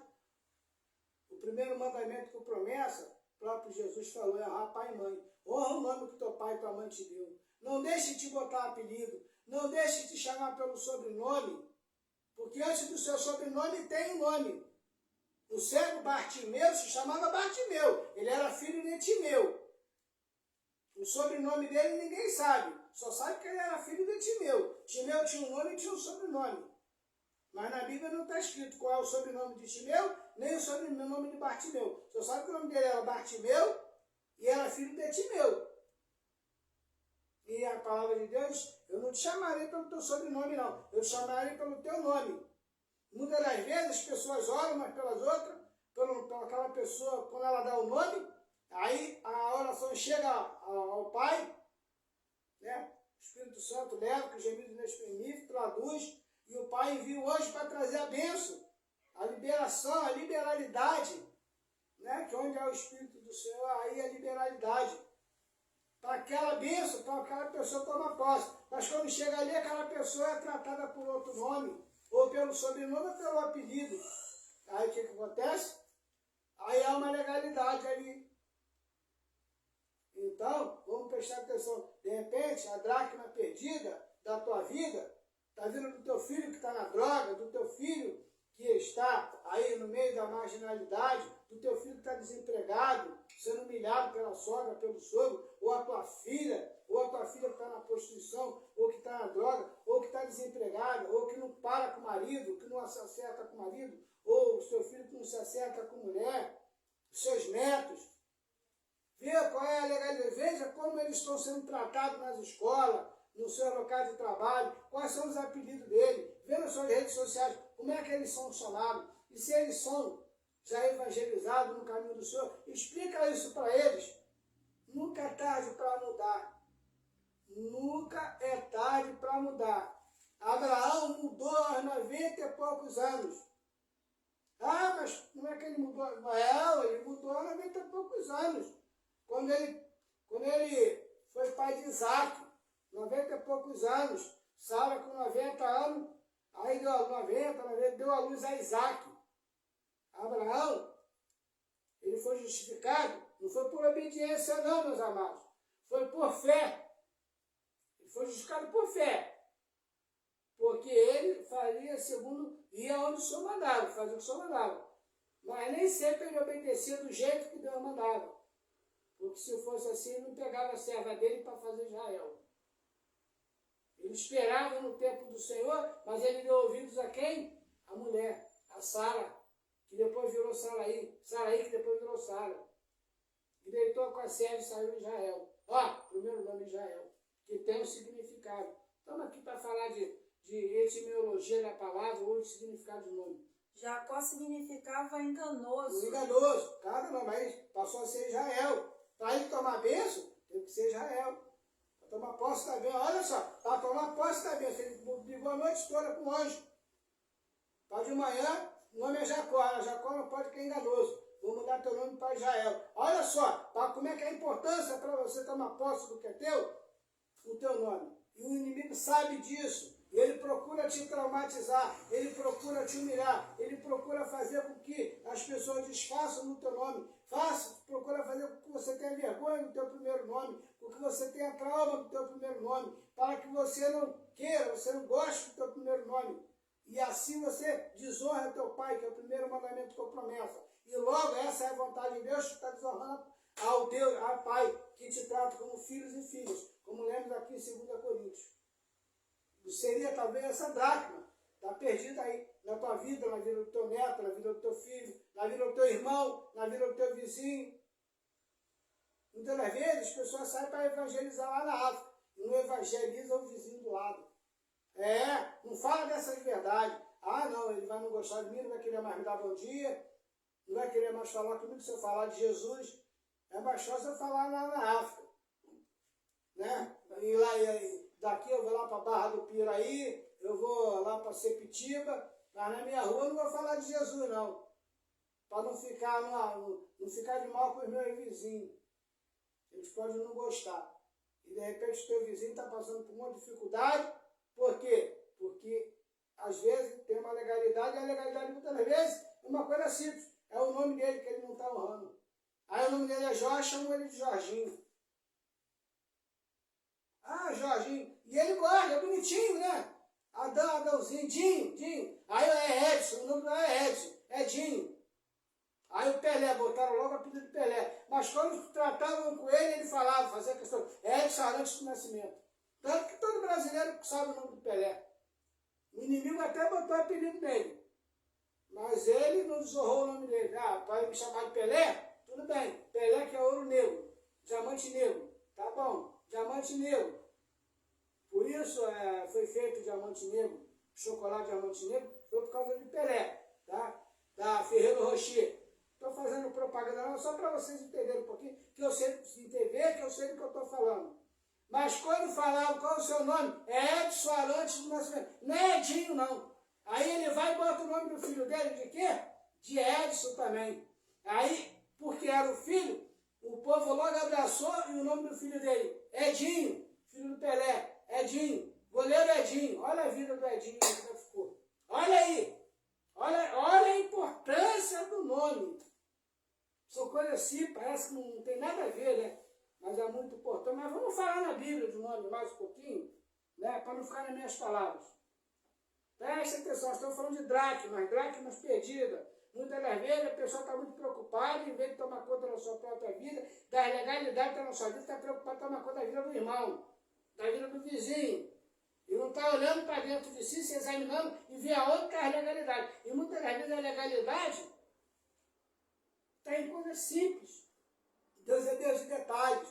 o primeiro mandamento com promessa, o próprio Jesus falou, é honrar pai e mãe. Honra o nome que teu pai e tua mãe te deu. Não deixe de te botar apelido. Não deixe de te chamar pelo sobrenome. Porque antes do seu sobrenome tem um nome. O cego Bartimeu se chamava Bartimeu. Ele era filho de Timeu. O sobrenome dele ninguém sabe. Só sabe que ele era filho de Timeu. Timeu tinha um nome e tinha um sobrenome. Mas na Bíblia não está escrito qual é o sobrenome de Timeu, nem o sobrenome de Bartimeu. Só sabe que o nome dele era Bartimeu e era filho de Timeu. E a palavra de Deus, eu não te chamarei pelo teu sobrenome, não. Eu te chamarei pelo teu nome. Muitas das vezes as pessoas oram umas pelas outras, pela aquela pessoa, quando ela dá o nome, aí a oração chega ao Pai, né? O Espírito Santo leva, que o gemido inexprimível, traduz, e o Pai envia o anjo para trazer a bênção, a liberação, a liberalidade, né? Que onde é o Espírito do Senhor, aí é a liberalidade. Para aquela bênção, para aquela pessoa tomar posse. Mas quando chega ali, aquela pessoa é tratada por outro nome, ou pelo sobrenome, ou pelo apelido. Aí o que acontece? Aí há uma legalidade ali. Então, vamos prestar atenção. De repente, a dracma perdida da tua vida está vindo do teu filho que está na droga, do teu filho que está aí no meio da marginalidade, do teu filho que está desempregado, sendo humilhado pela sogra, pelo sogro, ou a tua filha que está na prostituição, ou que está na droga, ou que está desempregada, ou que não para com o marido, que não se acerta com o marido, ou o seu filho que não se acerta com a mulher, os seus netos. Veja qual é a legalidade, veja como eles estão sendo tratados nas escolas, no seu local de trabalho, quais são os apelidos dele, vê nas suas redes sociais como é que eles são chamados, e se eles são já evangelizados no caminho do Senhor, explica isso para eles. Nunca é tarde para mudar. Nunca é tarde para mudar. Abraão mudou aos 90 e poucos anos. Ah, mas não é que ele mudou? Não, ele mudou aos 90 e poucos anos. Quando ele foi pai de Isaac, 90 e poucos anos, Sara com 90 anos, aí deu a luz a Isaac. Abraão, ele foi justificado, não foi por obediência não, meus amados, foi por fé. Ele foi justificado por fé, porque ele faria segundo, ia onde o Senhor mandava, fazia o que o Senhor mandava. Mas nem sempre ele obedecia do jeito que Deus mandava, porque se fosse assim, ele não pegava a serva dele para fazer Israel. Ele esperava no tempo do Senhor, mas ele deu ouvidos a quem? A mulher, a Sara, que depois virou Saraí, que depois virou Sara, que deitou com a serva e saiu de Israel. Ó, primeiro nome Israel, que tem um significado. Estamos aqui para falar de etimologia da palavra ou de significado do nome. Jacó significava enganoso. Enganoso, cada nome aí passou a ser Israel. Para ele tomar bênção, tem que ser Israel. Para tomar posse da bênção, olha só, para tomar posse da bênção, ele brigou a noite toda com o anjo. Para de manhã, o nome é Jacó. Jacó não pode ser enganoso. Vou mudar teu nome para Israel. Olha só, como é que é a importância para você tomar posse do que é teu? O teu nome. E o inimigo sabe disso. E ele procura te traumatizar, ele procura te humilhar, ele procura fazer com que as pessoas desfaçam no teu nome. Procura fazer com que você tenha vergonha do teu primeiro nome, com que você tenha trauma do teu primeiro nome, para que você não queira, você não goste do teu primeiro nome. E assim você desonra teu pai, que é o primeiro mandamento com promessa. E logo essa é a vontade de Deus, que está desonrando ao Pai, que te trata como filhos e filhas, como lemos aqui em 2 Coríntios. Seria talvez essa dracma, está perdida aí na tua vida, na vida do teu neto, na vida do teu filho, na vida do teu irmão, na vida do teu vizinho. Muitas das vezes as pessoas saem para evangelizar lá na África, e não evangeliza o vizinho do lado. Não fala dessas verdades. Ah, não, ele vai não gostar de mim, não vai querer mais me dar bom dia, não vai querer mais falar comigo se eu falar de Jesus. É mais fácil eu falar lá na África. Né? E lá, daqui eu vou lá para Barra do Piraí, eu vou lá para Sepitiba, mas na minha rua eu não vou falar de Jesus, não. Para não ficar de mal com os meus vizinhos. Eles podem não gostar. E de repente o teu vizinho está passando por uma dificuldade. Por quê? Porque às vezes tem uma legalidade, e a legalidade muitas vezes é uma coisa simples. É o nome dele que ele não está honrando. Aí o nome dele é Jorge, chamam ele de Jorginho. Ah, Jorginho. E ele gosta, é bonitinho, né? Adãozinho, Dinho. Aí é Edson, o nome não é Edson, é Dinho. Aí o Pelé, botaram logo o apelido de Pelé. Mas quando tratavam com ele falava, fazia questão, Edson Arantes do Nascimento. Tanto que todo brasileiro sabe o nome do Pelé. O inimigo até botou o apelido dele. Mas ele não desonrou o nome dele. Ah, para me chamar de Pelé? Tudo bem. Pelé que é ouro negro, diamante negro. Tá bom, diamante negro. Por isso foi feito diamante negro, chocolate diamante negro, foi por causa de Pelé, tá? Da Ferrero Rocher. Estou fazendo propaganda não, só para vocês entenderem um pouquinho, que eu sei entender, que eu sei do que eu estou falando. Mas quando falavam qual é o seu nome, é Edson Arantes do Nascimento. Não é Edinho, não. Aí ele vai e bota o nome do filho dele de quê? De Edson também. Aí, porque era o filho, o povo logo abraçou e o nome do filho dele, Edinho, filho do Pelé, Edinho, goleiro Edinho. Olha a vida do Edinho como ficou. Olha aí. Olha a importância do nome. São coisas assim, parece que não tem nada a ver, né? Mas é muito importante. Mas vamos falar na Bíblia do nome mais um pouquinho, né? Para não ficar nas minhas palavras. Preste atenção, estamos falando de dracmas perdidas. Muitas das vezes a pessoa está muito preocupada, em vez de tomar conta da sua própria vida, da legalidade que está na sua vida, está preocupada em tomar conta da vida do irmão, da vida do vizinho. E não está olhando para dentro de si, se examinando e ver aonde está a legalidade. E muitas das vezes a legalidade está em coisas simples. Deus é Deus de detalhes.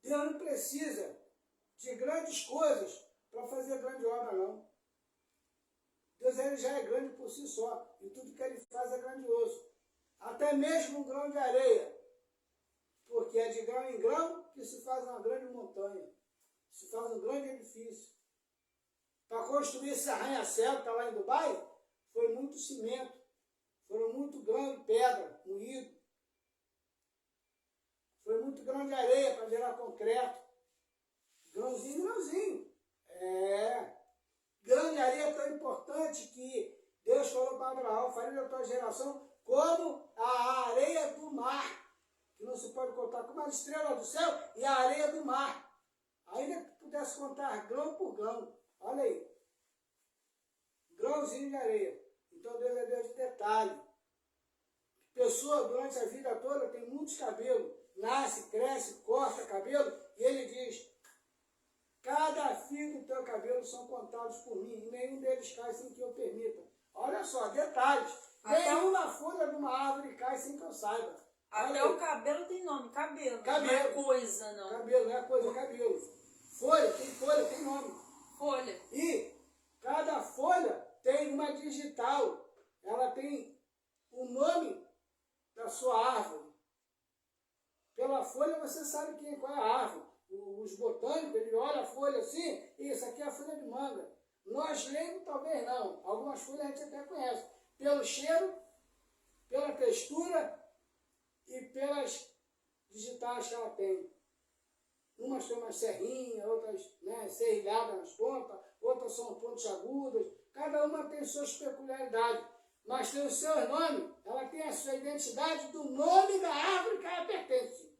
Deus não precisa de grandes coisas para fazer grande obra, não. Deus ele já é grande por si só. E tudo que ele faz é grandioso. Até mesmo um grão de areia. Porque é de grão em grão que se faz uma grande montanha. Se faz um grande edifício. Para construir esse arranha-céu que está lá em Dubai, foi muito cimento. Foram muito grão de pedra, moído. Foi muito grão de areia para virar concreto. Grãozinho. Grão de areia é tão importante que Deus falou para Abraão, faria da tua geração como a areia do mar, que não se pode contar, como a estrela do céu e a areia do mar. Ainda que pudesse contar grão por grão. Olha aí. Grãozinho de areia. Então Deus é Deus de detalhe. Pessoa durante a vida toda tem muitos cabelos. Nasce, cresce, corta cabelo. E ele diz, cada fio do teu cabelo são contados por mim. E nenhum deles cai sem que eu permita. Olha só, detalhes. Nenhuma folha de uma árvore cai sem que eu saiba. Até o cabelo tem nome, cabelo. Não é coisa, não. Cabelo, não é coisa, é cabelo. Folha, tem nome. Folha. E cada folha tem uma digital. Ela tem o nome da sua árvore. Pela folha você sabe qual é a árvore. Os botânicos, ele olha a folha assim, isso aqui é a folha de manga. Nós leigos talvez não. Algumas folhas a gente até conhece. Pelo cheiro, pela textura e pelas digitais que ela tem. Umas têm umas serrinhas, outras serrilhadas nas pontas, outras são pontos agudas. Cada uma tem suas peculiaridades. Mas tem o seu nome, ela tem a sua identidade do nome da árvore que ela pertence.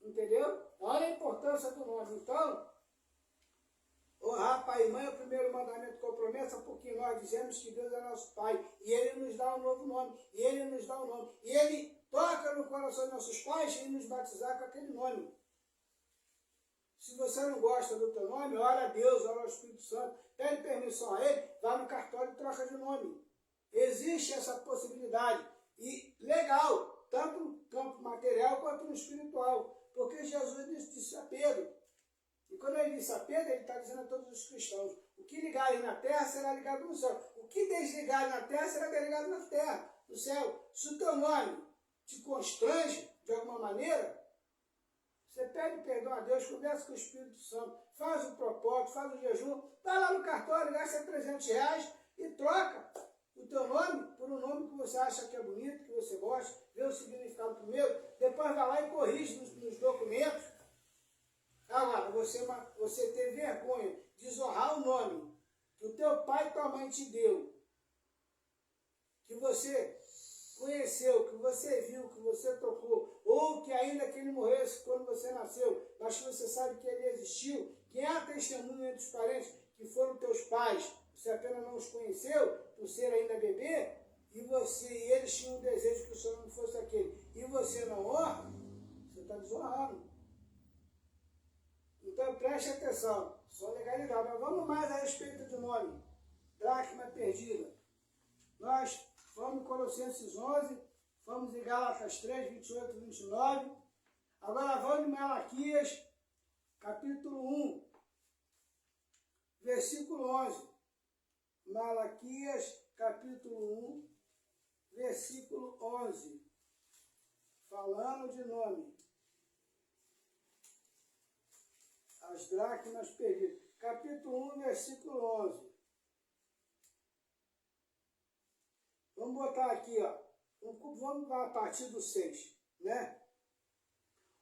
Entendeu? Olha a importância do nome. Então, honrar pai e mãe é o primeiro mandamento com promessa, porque nós dizemos que Deus é nosso Pai. E Ele nos dá um novo nome. E Ele nos dá um nome. E Ele toca no coração dos nossos pais e nos batizar com aquele nome. Se você não gosta do teu nome, ora a Deus, ora ao Espírito Santo, pede permissão a Ele, vai no cartório e troca de nome. Existe essa possibilidade. E legal, tanto no campo material quanto no espiritual. Porque Jesus disse a Pedro. E quando ele disse a Pedro, ele está dizendo a todos os cristãos, o que ligarem na terra será ligado no céu. O que desligarem na terra será desligado na terra, no céu. Se o teu nome te constrange de alguma maneira, você pede perdão a Deus, conversa com o Espírito Santo, faz o propósito, faz o jejum, vai lá no cartório, gasta R$300 e troca o teu nome por um nome que você acha que é bonito, que você gosta, vê o significado primeiro, depois vai lá e corrige nos documentos. Agora, você ter vergonha de desonrar o nome que o teu pai e tua mãe te deu, que você conheceu, que você viu, que você tocou, ou que ainda que ele morresse quando você nasceu, mas que você sabe que ele existiu, que é a testemunha entre os parentes que foram teus pais, você apenas não os conheceu, por ser ainda bebê, e eles tinham um desejo que o seu nome fosse aquele, e você não honra, você está desonrando. Então preste atenção, só legalidade. Mas vamos mais a respeito do nome, dracma perdida. Nós fomos em Colossenses 11, fomos em Gálatas 3, 28 e 29. Agora vamos em Malaquias, capítulo 1. versículo 11. Malaquias, capítulo 1, versículo 11. Falando de nome. As dracmas perdidas. Capítulo 1, versículo 11. Vamos botar aqui, ó. Vamos a partir do 6, né?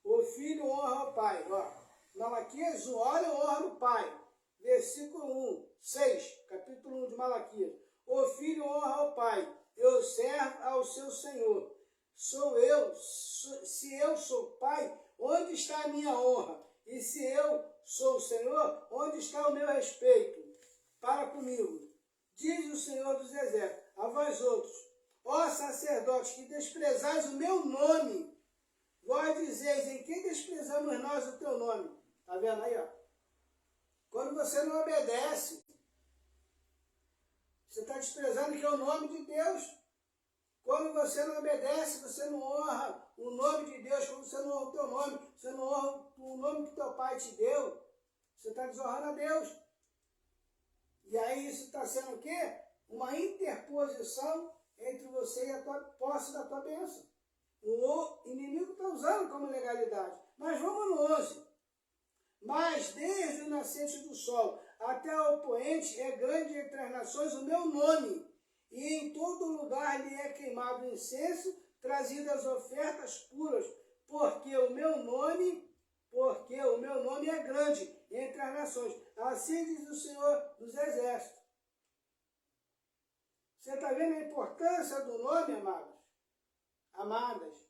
O filho honra o pai, ó. Malaquias 1, olha, honra o pai. Versículo 1, 6, capítulo 1 de Malaquias. O filho honra o pai, eu servo ao seu senhor. Se eu sou pai, onde está a minha honra? E se eu sou o Senhor, onde está o meu respeito para comigo? Diz o Senhor dos Exércitos, a vós outros, ó sacerdotes, que desprezais o meu nome, vós dizeis, em quem desprezamos nós o teu nome? Está vendo aí, ó? Quando você não obedece, você está desprezando que é o nome de Deus. Quando você não obedece, você não honra o nome de Deus, quando você não honra o teu nome, você não honra o nome que teu pai te deu, você está desonrando a Deus. E aí isso está sendo o quê? Uma interposição entre você e a tua posse da tua bênção. O inimigo está usando como legalidade. Mas vamos no 11. Mas desde o nascente do sol até o poente é grande entre as nações o meu nome. E em todo lugar lhe é queimado incenso, trazidas as ofertas puras, porque o meu nome é grande entre as nações. Assim diz o Senhor dos Exércitos. Você está vendo a importância do nome, amados? Amadas.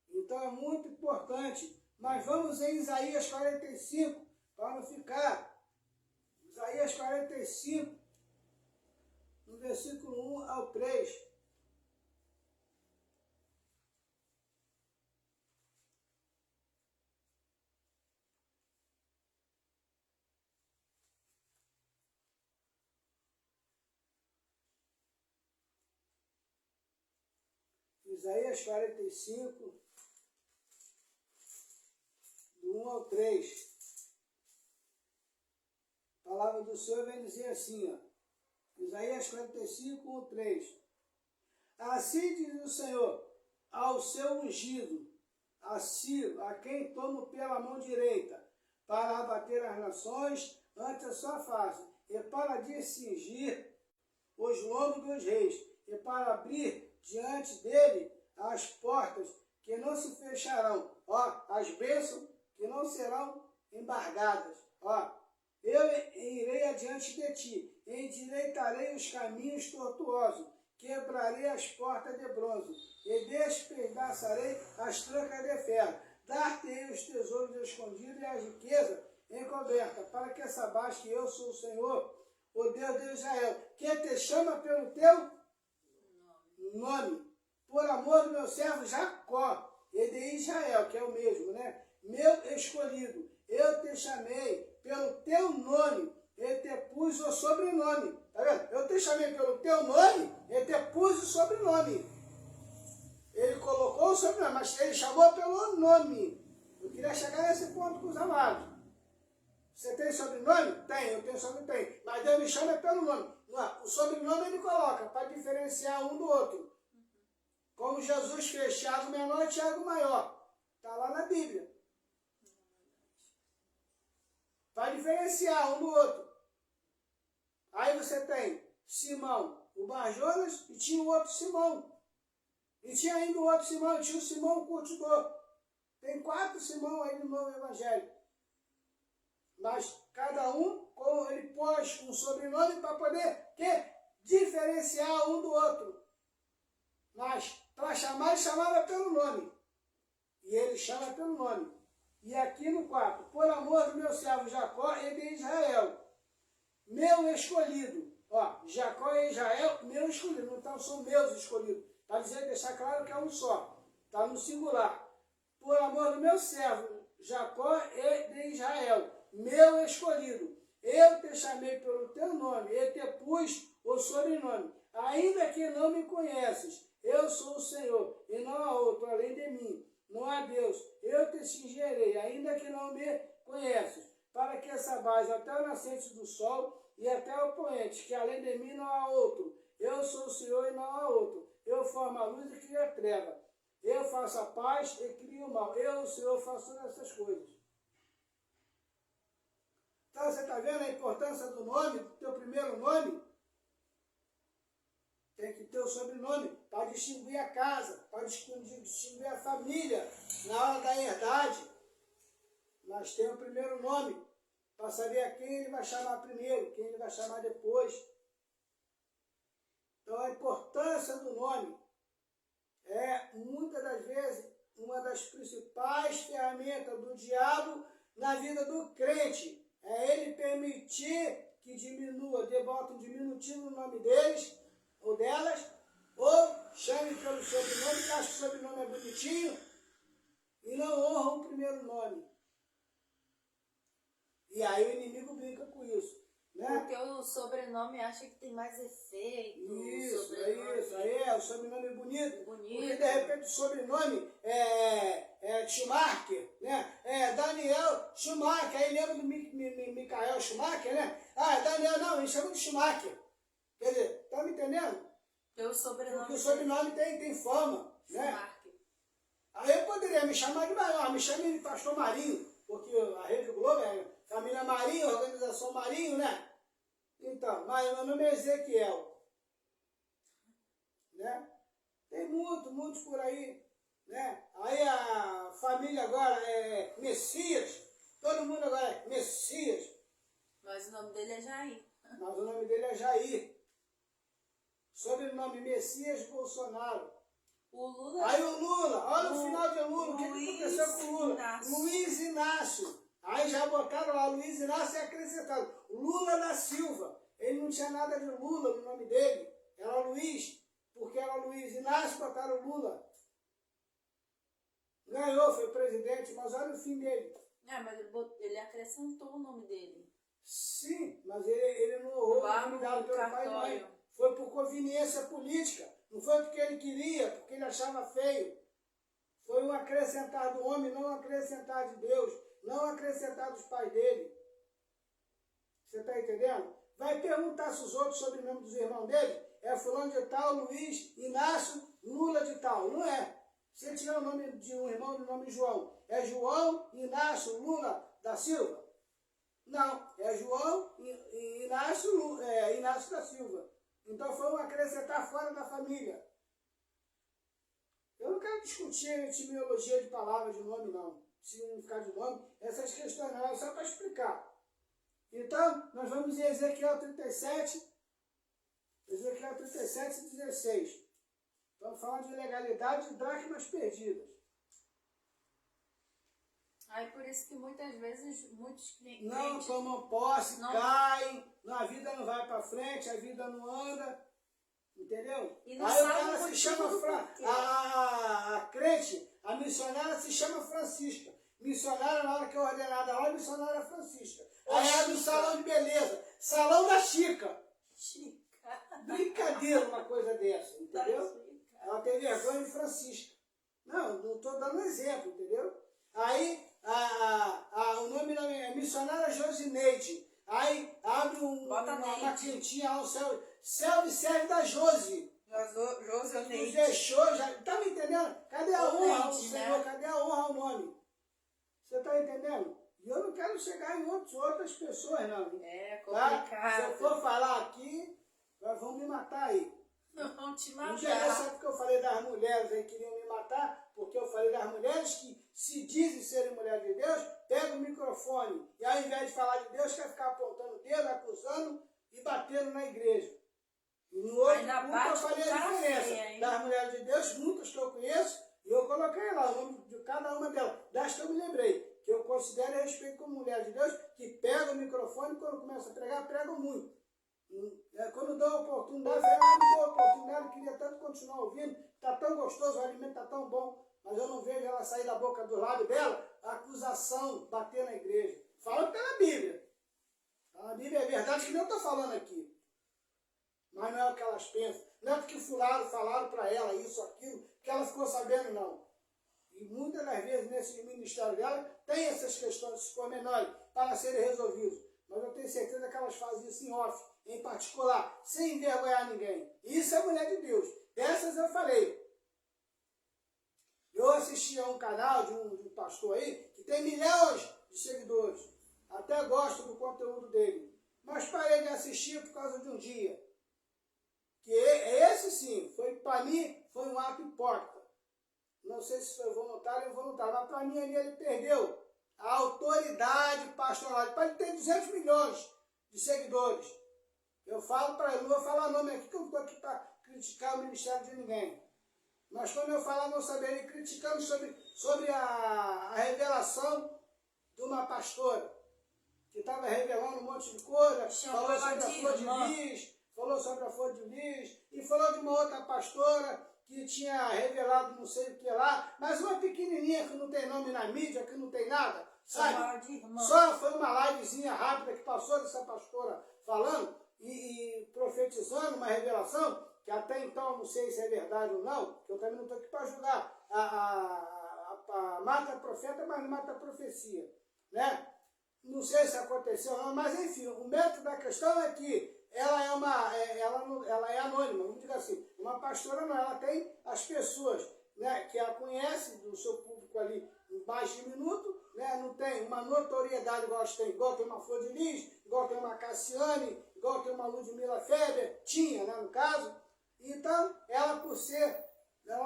Então é muito importante. Mas vamos em Isaías 45, para não ficar. Isaías 45. No versículo 1 ao 3. Isaías 45, do 1 ao 3. A palavra do Senhor vem dizer assim, ó. Isaías 45, 1, 3. Assim diz o Senhor, ao seu ungido, a Ciro, a quem tomo pela mão direita, para abater as nações ante a sua face, e para discingir os lombos dos reis, e para abrir diante dele as portas que não se fecharão, ó, as bênçãos que não serão embargadas, ó. Eu irei adiante de ti, endireitarei os caminhos tortuosos, quebrarei as portas de bronze, e despedaçarei as trancas de ferro. Dar-te-ei os tesouros escondidos e a riqueza encoberta, para que saibas que eu sou o Senhor, o Deus de Israel, que te chama pelo teu nome, por amor do meu servo Jacó, e de Israel, que é o mesmo, né? Meu escolhido, eu te chamei pelo teu nome, e te pus o sobrenome. Tá vendo? Eu te chamei pelo teu nome, e te pus o sobrenome. Ele colocou o sobrenome, mas ele chamou pelo nome. Eu queria chegar nesse ponto com os amados. Você tem sobrenome? Tem, eu tenho sobrenome. Mas Deus me chama pelo nome. O sobrenome ele coloca para diferenciar um do outro. Como Jesus fez Tiago menor e Tiago maior. Está lá na Bíblia. Para diferenciar um do outro. Aí você tem Simão, o Barjonas, e tinha o outro Simão. E tinha ainda o outro Simão, e tinha o Simão o curtidor. Tem 4 Simão aí no Novo Evangelho. Mas cada um, ele pôs um sobrenome para poder diferenciar um do outro. Mas para chamar, ele chamava pelo nome. E ele chama pelo nome. E aqui no 4, por amor do meu servo Jacó e de Israel, meu escolhido. Ó, Jacó e Israel, meu escolhido. Então são meus escolhidos. Para dizer, deixar claro que é um só. Está no singular. Por amor do meu servo Jacó e de Israel, meu escolhido. Eu te chamei pelo teu nome, e te pus o sobrenome. Ainda que não me conheces, eu sou o Senhor, e não há outro além de mim. Não há Deus. Eu te cingirei, ainda que não me conheces, para que saibas até o nascente do sol e até oponentes, que além de mim não há outro. Eu sou o Senhor e não há outro. Eu formo a luz e crio a treva. Eu faço a paz e crio o mal. Eu, o Senhor, faço todas essas coisas. Então você está vendo a importância do nome, do teu primeiro nome? Tem que ter o sobrenome para distinguir a casa, para distinguir a família. Na hora da herdade, nós temos o primeiro nome, para saber a quem ele vai chamar primeiro, quem ele vai chamar depois. Então a importância do nome é, muitas das vezes, uma das principais ferramentas do diabo na vida do crente. É ele permitir que diminua, bota um diminutivo no nome deles, ou delas, ou chame pelo sobrenome, que acha que o sobrenome é bonitinho, e não honra o primeiro nome. E aí o inimigo brinca com isso. Né? Porque o sobrenome acha que tem mais efeito. Isso, é isso. Aí é o sobrenome bonito. Bonito. Porque de repente o sobrenome é Schumacher, né? É Daniel Schumacher. Aí lembra do Michael Schumacher, né? Ah, Daniel, não, me chama de Schumacher. Quer dizer, tá me entendendo? Porque o sobrenome, Porque o sobrenome tem fama, né? Schumacher. Aí eu poderia me chamar de maior, me chame de Pastor Marinho, porque a Rede Globo é Família Marinho, Organização Marinho, né? Então, mas meu nome é Ezequiel. Né? Tem muitos por aí, né? Aí a família agora é Messias, todo mundo agora é Messias. Mas o nome dele é Jair. Mas o nome dele é Jair. Sobrenome Messias Bolsonaro. O Lula. Aí o Lula, olha o final de Lula, o que aconteceu com o Lula? Inácio. Luiz Inácio. Aí já botaram lá, Luiz Inácio e acrescentaram, Lula da Silva. Ele não tinha nada de Lula no nome dele, era Luiz, porque era Luiz Inácio, botaram Lula. Ganhou, foi presidente, mas olha o fim dele. É, mas ele acrescentou o nome dele. Sim, mas ele não honrou Lá o no nome dado pelo pai e cartório. mãe. Foi por conveniência política, não foi porque ele queria, porque ele achava feio. Foi um acrescentar do homem, não um acrescentar de Deus, não acrescentar dos pais dele. Você está entendendo? Vai perguntar se os outros sobrenomes dos irmãos dele é fulano de tal, Luiz, Inácio, Lula de tal. Não é. Se ele tiver o nome de um irmão de nome João, é João, Inácio, Lula da Silva? Não, é João, Inácio, Inácio da Silva. Então foi um acrescentar fora da família. Eu não quero discutir a etimologia de palavras, de nome, não. Significado de nome, essas questões não, é só para explicar. Então, nós vamos em Ezequiel 37, 16. Estamos falando de ilegalidade de dracmas perdidas. Aí por isso que muitas vezes muitos crentes Não tomam posse, não. caem, a vida não vai para frente, a vida não anda. Entendeu? E não aí o sabe cara o se motivo chama do porquê. a crente, a missionária se chama Francisca. Missionária, na hora que é ordenada lá, missionária Francisca. Aí é do salão de beleza, salão da Chica. Chica. Brincadeira uma coisa dessa, entendeu? Chica. Ela tem vergonha de Francisca. Não estou dando exemplo, entendeu? Aí o nome da minha missionária Josineide. Aí abre uma quentinha lá, o self-serve da Josi. Josioneide. Deixou, já. Tá me entendendo? Cadê a honra ao Leite, Senhor? né? Cadê a honra ao nome? Você tá entendendo? E eu não quero chegar em outras pessoas, não. É Tá? complicado. Se eu for falar aqui, vão me matar aí. Vão te Um dia matar. sabe que eu falei das mulheres aí que queriam me matar? Porque eu falei das mulheres que se dizem serem mulheres de Deus, pegam o microfone e ao invés de falar de Deus, quer ficar apontando o dedo, acusando e batendo na igreja. E no outro Ainda culto eu bate falei com a cara diferença feia, hein? das mulheres de Deus, muitas que eu conheço, e eu coloquei lá o nome de cada uma delas. Das que eu me lembrei, que eu considero e respeito como mulheres de Deus, que pegam o microfone e quando começam a pregar, pregam muito. Quando dou a oportunidade, ela me deu a oportunidade, eu queria tanto continuar ouvindo, está tão gostoso, o alimento está tão bom, mas eu não vejo ela sair da boca do lábio dela, a acusação, bater na igreja. Fala que está na Bíblia. A Bíblia é verdade que nem eu estou falando aqui. Mas não é o que elas pensam. Não é porque falaram para ela isso, aquilo, que ela ficou sabendo, não. E muitas das vezes nesse ministério dela tem essas questões, esses pormenores, para serem resolvidos. mas eu tenho certeza que elas fazem isso em off, em particular, sem envergonhar ninguém. Isso é mulher de Deus. Dessas eu falei. Eu assisti a um canal de um pastor aí, que tem milhões de seguidores. Até gosto do conteúdo dele. Mas parei de assistir por causa de um dia. Que esse sim, para mim, foi um ato hipócrita. Não sei se foi voluntário ou involuntário, mas para mim ali ele perdeu a autoridade pastoral. Para ele ter 200 milhões de seguidores. Eu falo para ele, não vou falar nome aqui, que eu não estou aqui para criticar o ministério de ninguém. Mas quando eu falar, não saberei, criticando sobre a revelação de uma pastora, que estava revelando um monte de coisa, falou sobre a flor de lis, falou sobre a flor de lis, e falou de uma outra pastora que tinha revelado não sei o que lá, mas uma pequenininha que não tem nome na mídia, que não tem nada, sabe? Só foi uma livezinha rápida que passou dessa pastora falando e profetizando uma revelação, que até então não sei se é verdade ou não, que eu também não estou aqui para julgar. A mata a profeta, mas não mata a profecia, né? Não sei se aconteceu ou não, mas enfim, o método da questão é que ela é anônima, vamos dizer assim. Uma pastora não, ela tem as pessoas, né, que a conhecem, do seu público ali mais diminuto, né, não tem uma notoriedade igual tem uma Flor de Lis, igual tem uma Cassiane, igual tem uma Ludmila Feber, tinha, né, no caso. Então, ela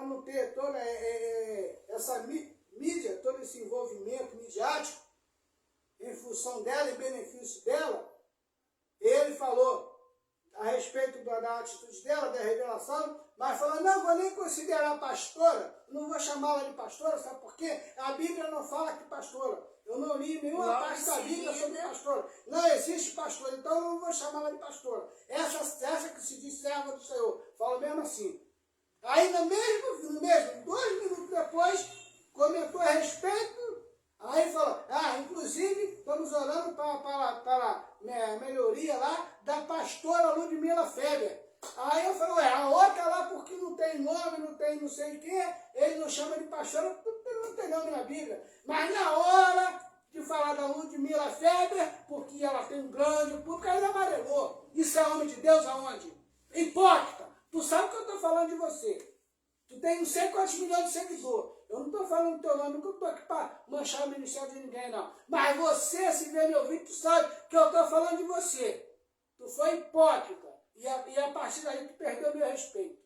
não ter toda essa mídia, todo esse envolvimento midiático, em função dela e benefício dela, ele falou a respeito da atitude dela, da revelação, mas falou, não vou nem considerar pastora, não vou chamá-la de pastora, sabe por quê? A Bíblia não fala que pastora. Eu não li nenhuma parte da Bíblia sobre pastora. Não existe pastora, então eu não vou chamá-la de pastora. Essa que se diz serva do Senhor. Fala mesmo assim. Aí no mesmo 2 minutos depois, comentou a respeito, aí falou, inclusive estamos orando para a melhoria lá da pastora Ludmila Feber. Aí eu falei, a outra lá, porque não tem nome, não tem não sei o quê, ele não chama de pastora, porque não tem nome na Bíblia. Mas na hora de falar da Ludmila Feber, porque ela tem um grande público, aí ele amarelou. Isso é homem de Deus aonde? Hipócrita. Tu sabe que eu estou falando de você. Tu tem não sei quantos milhões de seguidores. Eu não estou falando do teu nome, não estou aqui para manchar o ministério de ninguém, não. Mas você, se vê meu vídeo, tu sabe que eu estou falando de você. Tu foi hipócrita. E a partir daí tu perdeu meu respeito.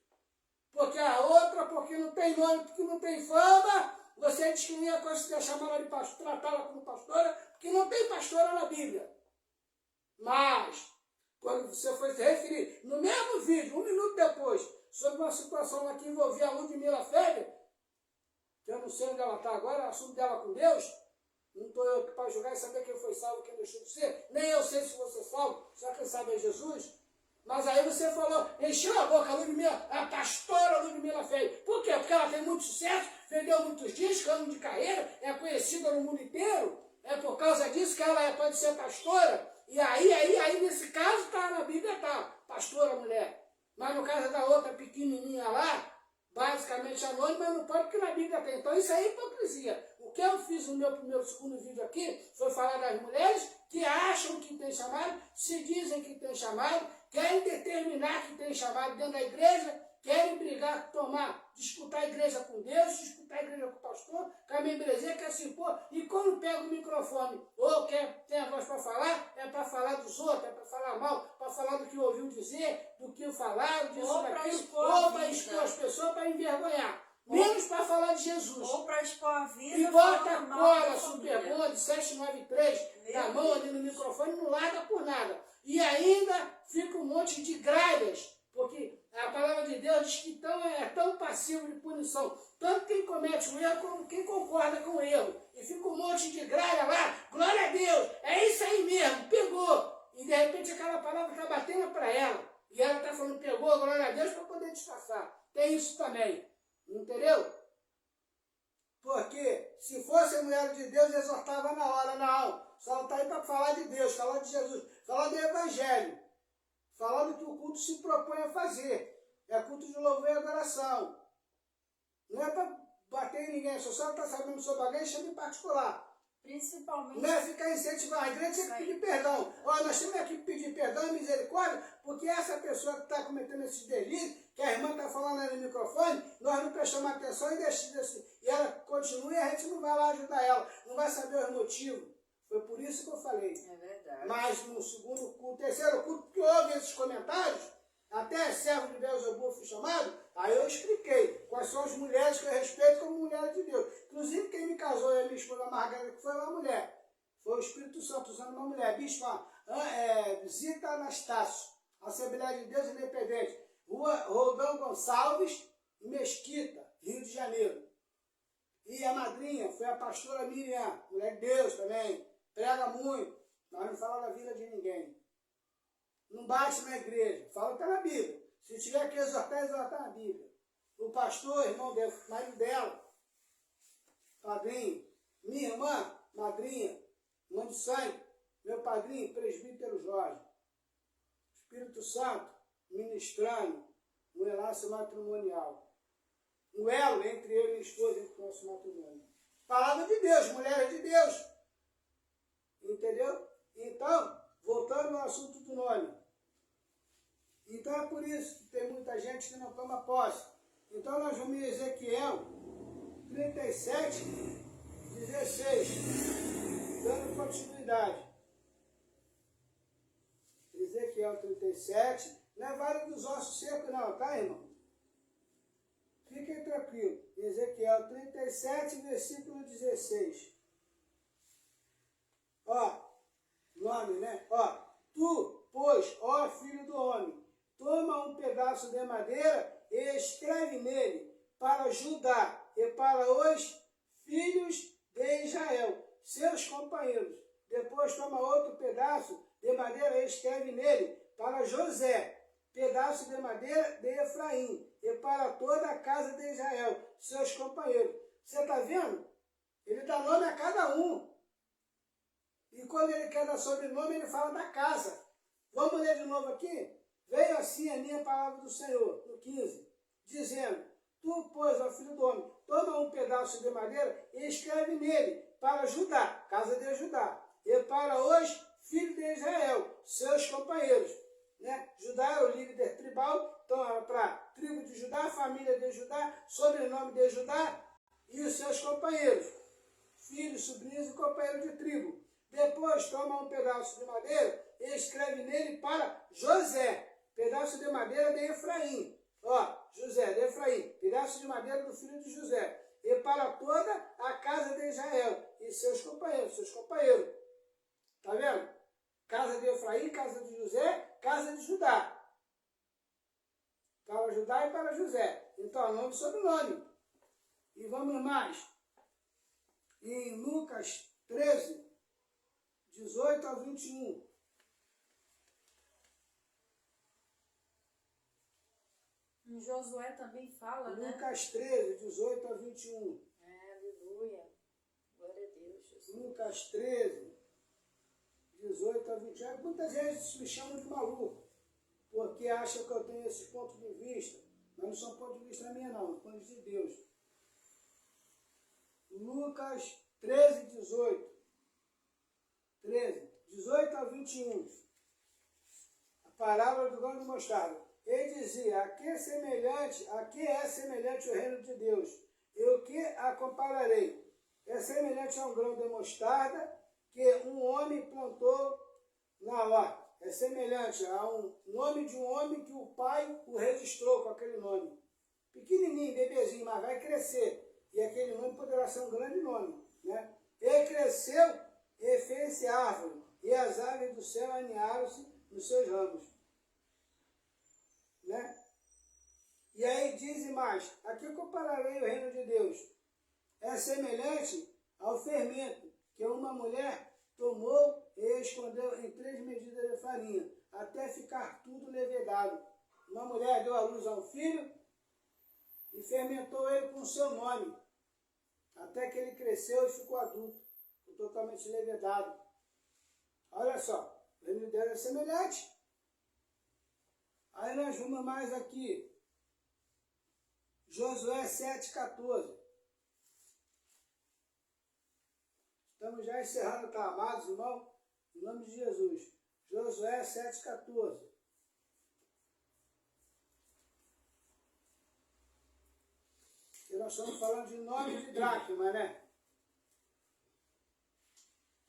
Porque a outra, porque não tem nome, porque não tem fama, você diz que não ia conseguir chamar ela de pastora, tratá-la como pastora, porque não tem pastora na Bíblia. Mas, quando você foi se referir no mesmo vídeo, 1 minuto depois, sobre uma situação lá que envolvia a Ludmila Feber, que eu não sei onde ela está agora, assunto dela com Deus, não estou eu aqui para julgar e saber quem foi salvo e quem deixou de ser, nem eu sei se você é salvo, só quem sabe é Jesus. Mas aí você falou, encheu a boca a pastora Ludmila Feber. Por quê? Porque ela tem muito sucesso, vendeu muitos discos, ano de carreira, é conhecida no mundo inteiro. É por causa disso que ela pode ser pastora. E aí nesse caso, tá na Bíblia, tá, pastora mulher. Mas no caso da outra pequenininha lá, basicamente anônima, não pode, porque na Bíblia tem. Então isso é hipocrisia. O que eu fiz no meu segundo vídeo aqui foi falar das mulheres que acham que tem chamado, se dizem que tem chamado, querem determinar que tem chamado dentro da igreja, querem brigar, disputar a igreja com Deus, disputar a igreja com o pastor, com a membresia, quer se impor, e quando pega o microfone, ou tem a voz para falar, é para falar dos outros, é para falar mal, para falar do que ouviu dizer, do que falaram, disso, ou daquilo, para ou para expor as pessoas, para envergonhar. Menos para falar de Jesus. Ou para expor a vida. E bota a cola Superbond 793 na mão ali no microfone, não larga por nada. E ainda fica um monte de gralhas, porque a palavra de Deus diz que é tão passivo de punição, tanto quem comete o erro como quem concorda com o erro. E fica um monte de gralha lá, glória a Deus, é isso aí mesmo, pegou. E de repente aquela palavra está batendo para ela. E ela está falando, pegou, glória a Deus, para poder disfarçar. Tem isso também. Entendeu? Porque se fosse a mulher de Deus, exortava na hora, não. Só está aí para falar de Deus, falar de Jesus, falar do Evangelho, falar do que o culto se propõe a fazer. É culto de louvor e adoração. Não é para bater em ninguém, se você está sabendo sobre alguém, chama em particular. Principalmente. Não é ficar incentivando. A igreja tem que pedir perdão. Ó, nós temos aqui que pedir perdão e misericórdia, porque essa pessoa que está cometendo esses delitos, que a irmã está falando aí no microfone, nós não prestamos atenção e ela continua e a gente não vai lá ajudar ela. Não vai saber os motivos. Foi por isso que eu falei. É verdade. Mas no segundo culto, terceiro culto, que houve esses comentários, até servo de Beelzebul fui chamado, aí eu expliquei quais são as mulheres que eu respeito como mulheres de Deus. Inclusive, quem me casou e a minha esposa Margarida, que foi uma mulher. Foi o Espírito Santo usando uma mulher. Bispa Zita Anastácio, Assembleia de Deus Independente. Rua Rodão Gonçalves, Mesquita, Rio de Janeiro. E a madrinha foi a pastora Miriam, mulher de Deus também. Prega muito, mas não fala da vida de ninguém. Não bate na igreja, fala que está na Bíblia. Se tiver que exortar, exortar na Bíblia. O pastor, irmão dele, marido dela, padrinho, minha irmã, madrinha, mãe de sangue, meu padrinho, presbítero Jorge. Espírito Santo, ministrando um enlace matrimonial. Um elo entre eu e minha esposa, entre o nosso matrimônio. Palavra de Deus, mulheres de Deus. Entendeu? Então, voltando ao assunto do nome. Então é por isso que tem muita gente que não toma posse. Então nós vamos em Ezequiel 37, 16, dando continuidade. Ezequiel 37, não é Vale dos Ossos Secos não, tá, irmão? Fiquem tranquilos. Ezequiel 37, versículo 16. Ó, nome, né? Ó, tu, pois, ó filho do homem, toma um pedaço de madeira e escreve nele para Judá e para os filhos de Israel, seus companheiros. Depois toma outro pedaço de madeira e escreve nele para José, pedaço de madeira de Efraim, e para toda a casa de Israel, seus companheiros. Você está vendo? Ele dá nome a cada um. E quando ele quer dar sobrenome, ele fala da casa. Vamos ler de novo aqui? Veio assim a minha palavra do Senhor, no 15, dizendo, tu, pois, ó filho do homem, toma um pedaço de madeira e escreve nele para Judá, casa de Judá, e para os filhos de Israel, seus companheiros. Né? Judá é o líder tribal, então para a tribo de Judá, família de Judá, sobrenome de Judá e os seus companheiros, filhos, sobrinhos e companheiros de tribo. Depois toma um pedaço de madeira e escreve nele para José, pedaço de madeira de Efraim. Ó, José de Efraim, pedaço de madeira do filho de José. E para toda a casa de Israel e seus companheiros. Tá vendo? Casa de Efraim, casa de José, casa de Judá. Para Judá e para José. Então, nome e sobrenome. E vamos mais. Em Lucas 13, 18 a 21. Em Josué também fala, né? Lucas 13, 18 a 21. Aleluia. Glória a Deus, Jesus. Lucas 13, 18 a 21. Muita gente me chama de maluco, porque acha que eu tenho esse ponto de vista. Mas não são ponto de vista minha não, ponto de Deus. Lucas 13, 18. 13, 18 a 21. A parábola do grão de mostarda. Ele dizia, a que é semelhante o reino de Deus? E o que a compararei? É semelhante a um grão de mostarda que um homem plantou na horta. É semelhante a um nome de um homem que o pai o registrou com aquele nome. Pequenininho, bebezinho, mas vai crescer. E aquele nome poderá ser um grande nome. Né? Ele cresceu e fez-se árvore, e as aves do céu aninharam-se nos seus ramos. Né? E aí diz mais, aqui eu compararei o reino de Deus. É semelhante ao fermento que uma mulher tomou e escondeu em 3 medidas de farinha, até ficar tudo levedado. Uma mulher deu à luz a um filho e fermentou ele com o seu nome, até que ele cresceu e ficou adulto, totalmente levedado. Olha só, o reino de Deus é semelhante. Aí nós vamos mais aqui. Josué 7,14. Estamos já encerrando, tá, amados irmãos? Em nome de Jesus. Josué 7,14. E nós estamos falando de nome de dracma, né?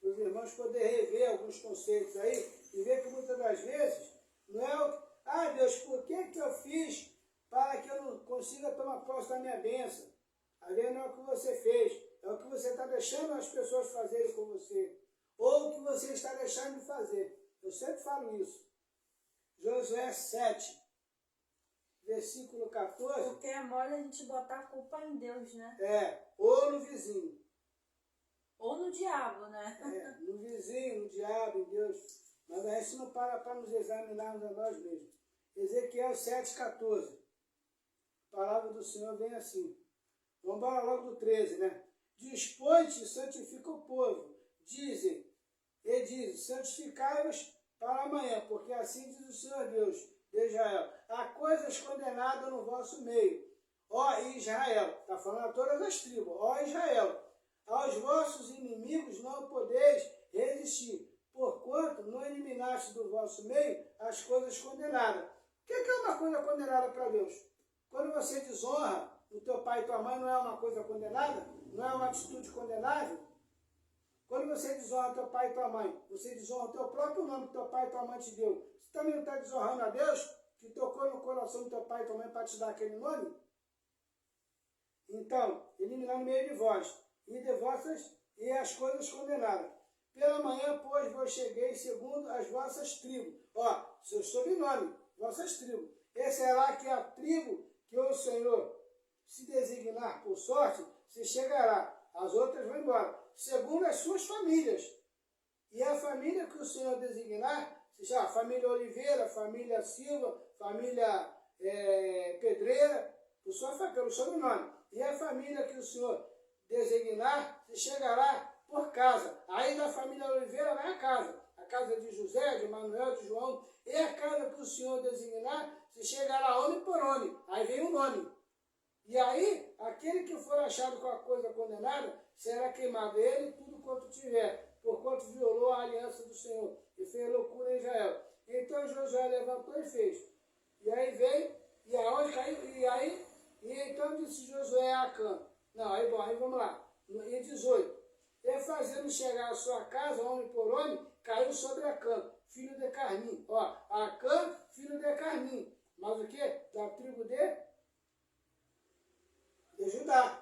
Para os irmãos poderem rever alguns conceitos aí e ver que muitas das vezes não é o... Ah, Deus, por que eu fiz para que eu não consiga tomar posse da minha bênção? Às vezes não é o que você fez, é o que você está deixando as pessoas fazerem com você. Ou o que você está deixando de fazer. Eu sempre falo isso. Josué 7, versículo 14. Porque é mole a gente botar a culpa em Deus, né? Ou no vizinho. Ou no diabo, né? No vizinho, no diabo, em Deus. Mas a gente não para nos examinarmos a nós mesmos. Ezequiel 7,14. A palavra do Senhor vem assim. Vamos embora logo do 13, né? Dispõe-te e santifica o povo. Dizem, santificai-vos para amanhã, porque assim diz o Senhor Deus de Israel. Há coisas condenadas no vosso meio. Ó Israel, está falando a todas as tribos. Ó Israel, aos vossos inimigos não podeis resistir, porquanto não eliminaste do vosso meio as coisas condenadas. O que é uma coisa condenada para Deus? Quando você desonra o teu pai e tua mãe, não é uma coisa condenada? Não é uma atitude condenável? Quando você desonra teu pai e tua mãe, você desonra o teu próprio nome que teu pai e tua mãe te deu. Você também não está desonrando a Deus, que tocou no coração do teu pai e tua mãe para te dar aquele nome? Então, eliminar no meio de vós, e de vossas, e as coisas condenadas. Pela manhã, pois, vos cheguei segundo as vossas tribos. Ó, seu sobrenome, vossas tribos. E será que a tribo que o Senhor se designar por sorte, se chegará. As outras vão embora. Segundo as suas famílias. E a família que o Senhor designar, se chama família Oliveira, família Silva, família Pedreira, pelo sobrenome. E a família que o Senhor designar, se chegará por casa. Aí da família Oliveira vai a casa de José, de Manuel, de João. E a casa que o Senhor designar, se chegará homem por homem. Aí vem o nome. E aí, aquele que for achado com a coisa condenada, será queimado ele tudo quanto tiver, porquanto violou a aliança do Senhor e fez loucura em Israel. Então Josué levantou e fez. E aí veio, e aonde caiu, e então disse Josué a Acã. Não, aí vamos lá. Em 18. E fazendo chegar a sua casa, homem por homem, caiu sobre Acã, filho de Carmim. Ó, Acã, filho de Carmim. Mas o quê? Da tribo de Judá,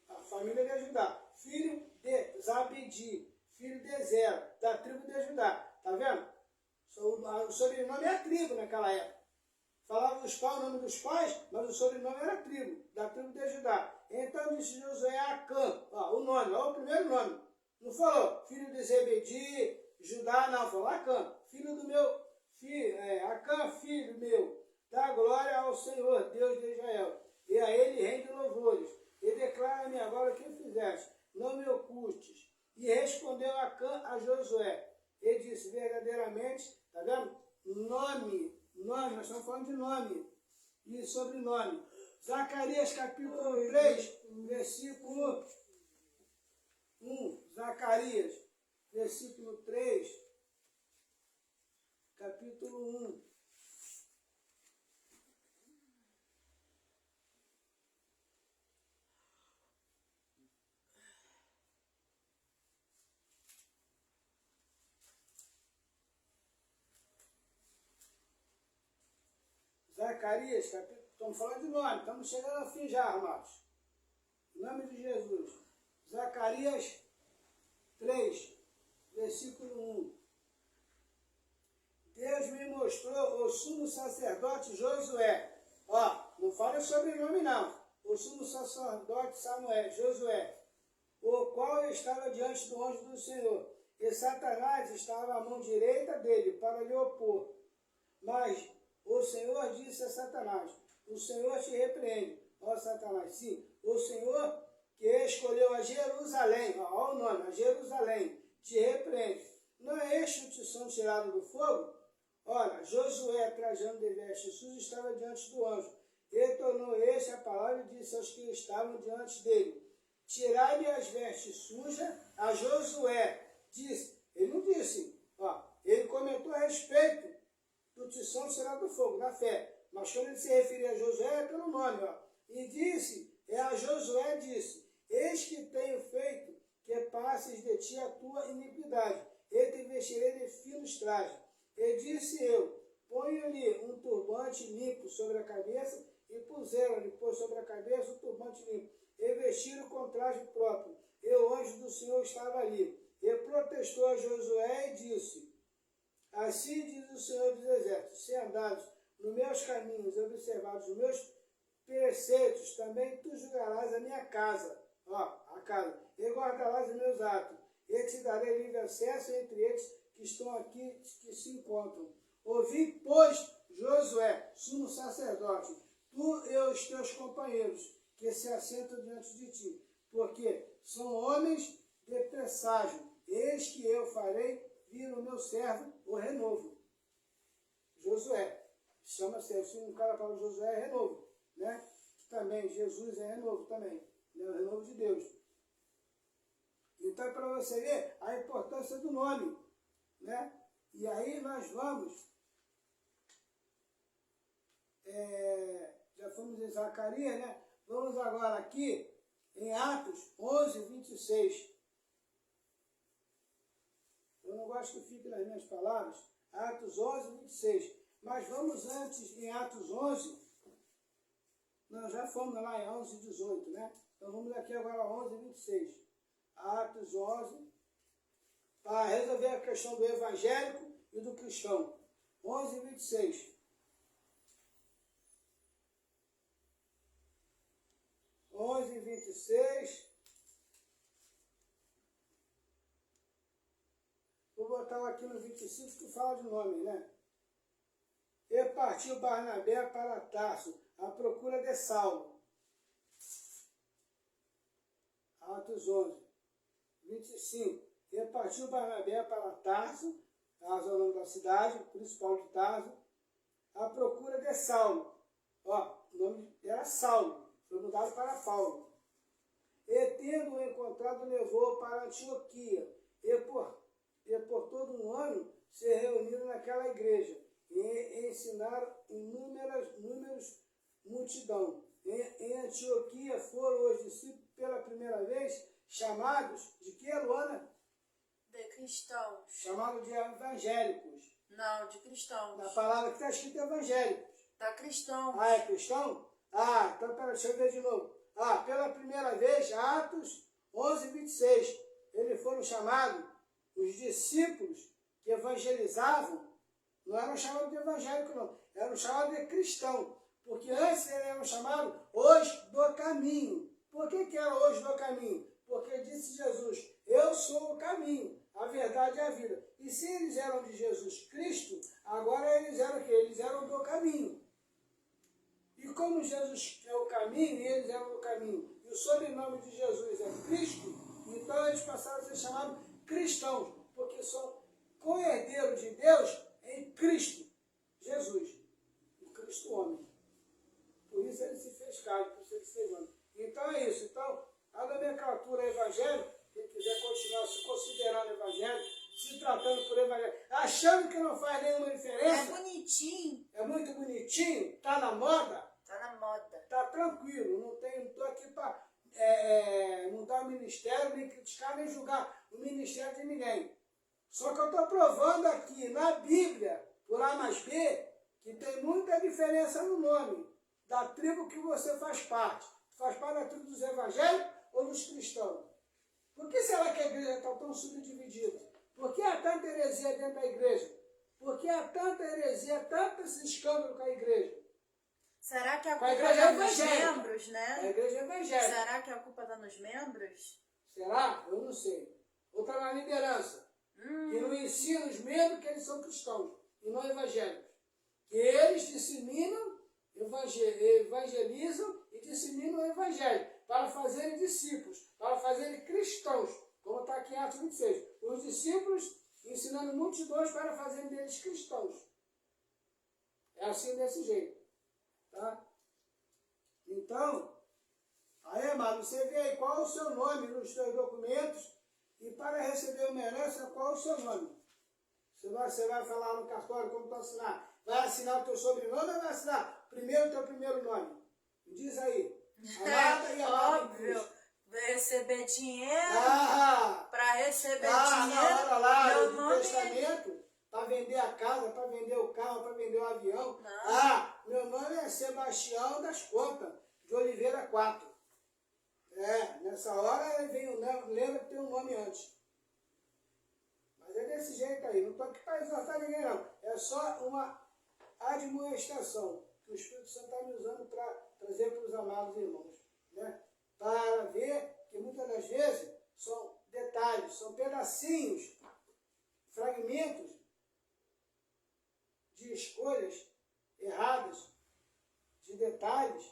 a família de Judá, filho de Zabedi, filho de Zera, da tribo de Judá, tá vendo? O sobrenome é a tribo naquela época. Falava dos pais, o nome dos pais, mas o sobrenome era a tribo, da tribo de Judá. Então disse Josué a Acã, ó, o nome, ó, o primeiro nome. Não falou filho de Zebedi, Judá, não, falou Acã, filho do meu, Acã, filho meu, dá glória ao Senhor, Deus de Israel. E a ele rende louvores. E declara-me agora o que fizeste. Não me ocultes. E respondeu Acã a Josué. E disse, verdadeiramente, está vendo? Nome, nós estamos falando de nome e sobrenome. Zacarias capítulo 3, versículo 1. Zacarias, versículo 3, capítulo 1. Zacarias, estamos falando de nome, estamos chegando ao fim já, amados. Em nome de Jesus. Zacarias 3, versículo 1. Deus me mostrou o sumo sacerdote Josué. Ó, não fala o sobrenome não. O sumo sacerdote Josué, o qual estava diante do anjo do Senhor. E Satanás estava à mão direita dele para lhe opor. Mas o Senhor disse a Satanás, o Senhor te repreende. Ó Satanás, sim, o Senhor que escolheu a Jerusalém, ó o nome, a Jerusalém, te repreende. Não é este o tição tirado do fogo? Ora, Josué, trajando de vestes sujas, estava diante do anjo. E tornou este a palavra e disse aos que estavam diante dele, tirai-lhe as vestes sujas, a Josué disse, ele não disse, ó, ele comentou a respeito do tição será do fogo, da fé, mas quando ele se referia a Josué é pelo nome, ó, e disse, a Josué disse, eis que tenho feito que passes de ti a tua iniquidade, e te vestirei de finos trajes. E disse eu, ponho-lhe um turbante limpo sobre a cabeça, e puseram-lhe sobre a cabeça o turbante limpo, e vestiram com traje próprio, e o anjo do Senhor estava ali. E protestou a Josué e disse, assim diz o Senhor dos Exércitos, se andares nos meus caminhos, observados os meus preceitos, também tu julgarás a minha casa, ó, a casa, e guardarás os meus atos, e te darei livre acesso entre eles que estão aqui, que se encontram. Ouvi, pois, Josué, sumo sacerdote, tu e os teus companheiros, que se assentam diante de ti, porque são homens de presságio, eis que eu farei vir o meu servo o renovo. Josué, chama-se assim, um cara para Josué é renovo, né? Também, Jesus é renovo também, é o renovo de Deus. Então, é para você ver a importância do nome, né? E aí nós vamos, já fomos em Zacarias, né? Vamos agora aqui em Atos 11, 26. Eu não gosto que fique nas minhas palavras. Atos 11, 26. Mas vamos antes em Atos 11. Nós já fomos lá em 11, 18, né? Então vamos aqui agora a 11, 26. Atos 11. Para resolver a questão do evangélico e do cristão. 11, 26. 11, 26. Vou botar aqui no 25 que fala de nome, né? E partiu Barnabé para Tarso, à procura de Saulo. Atos 11, 25. E partiu Barnabé para Tarso, Tarso é o nome da cidade, principal de Tarso, à procura de Saulo. Ó, o nome era Saulo. Foi mudado para Paulo. E tendo-o encontrado, levou-o para Antioquia. E por todo um ano se reuniram naquela igreja e ensinaram inúmeros multidão. Em Antioquia foram os discípulos pela primeira vez chamados de que, Luana? De cristãos. Chamados de evangélicos. Não, de cristãos. Na palavra que está escrito evangélicos. Tá cristão. Ah, é cristão? Ah, então pera, deixa eu ver de novo. Ah, pela primeira vez, Atos 11, 26. Eles foram chamados, os discípulos que evangelizavam, não eram chamados de evangélico, não. Eram chamados de cristão. Porque antes eles eram chamados os do caminho. Por que eram os do caminho? Porque disse Jesus, eu sou o caminho, a verdade e a vida. E se eles eram de Jesus Cristo, agora eles eram o quê? Eles eram do caminho. E como Jesus é o caminho, e eles eram o caminho, e o sobrenome de Jesus é Cristo, então eles passaram a ser chamados cristãos, porque são co-herdeiros de Deus em Cristo, Jesus, o Cristo homem. Por isso ele se fez carne, por isso ele se fez homem. Então é isso. Então, a nomenclatura evangélica, quem quiser continuar se considerando evangélico, se tratando por evangélico, achando que não faz nenhuma diferença. É bonitinho. É muito bonitinho, está na moda. Tá na moda. Está tranquilo, não estou aqui para mudar o ministério, nem criticar, nem julgar o ministério de ninguém. Só que eu estou provando aqui na Bíblia, por A mais B, que tem muita diferença no nome da tribo que você faz parte. Faz parte da tribo dos evangélicos ou dos cristãos? Por que será que a igreja está tão subdividida? Por que há tanta heresia dentro da igreja? Por que há tanta heresia, tanto esse escândalo com a igreja? Será que a Com a culpa igreja está nos evangélica. membros, A né? igreja evangélica. Será que a culpa está nos membros? Será? Eu não sei. Ou está na liderança. Que não ensina os membros que eles são cristãos e não evangélicos. Que eles disseminam, evangelizam e disseminam o evangelho para fazerem discípulos, para fazerem cristãos, como está aqui em Atos 26. Os discípulos ensinando multidões para fazerem deles cristãos. É assim, desse jeito. Tá? Então, aí, amado, você vê aí qual é o seu nome nos seus documentos e para receber uma herança, qual é o seu nome? Você vai falar no cartório como tu assinar. Vai assinar o teu sobrenome ou vai assinar primeiro o teu primeiro nome? Diz aí. Amada e amada em Cristo. Vai receber dinheiro, Ah, para receber na dinheiro, hora lá meu do nome testamento, para vender a casa, para vender o carro, para vender o avião. Não. Ah, meu nome é Sebastião das Contas, de Oliveira 4. Nessa hora vem lembra que tem um nome antes. Mas é desse jeito aí, não estou aqui para exortar ninguém não. É só uma admoestação que o Espírito Santo está me usando para trazer para os amados irmãos. Né? Para ver que muitas das vezes são detalhes, são pedacinhos, fragmentos de escolhas erradas, de detalhes,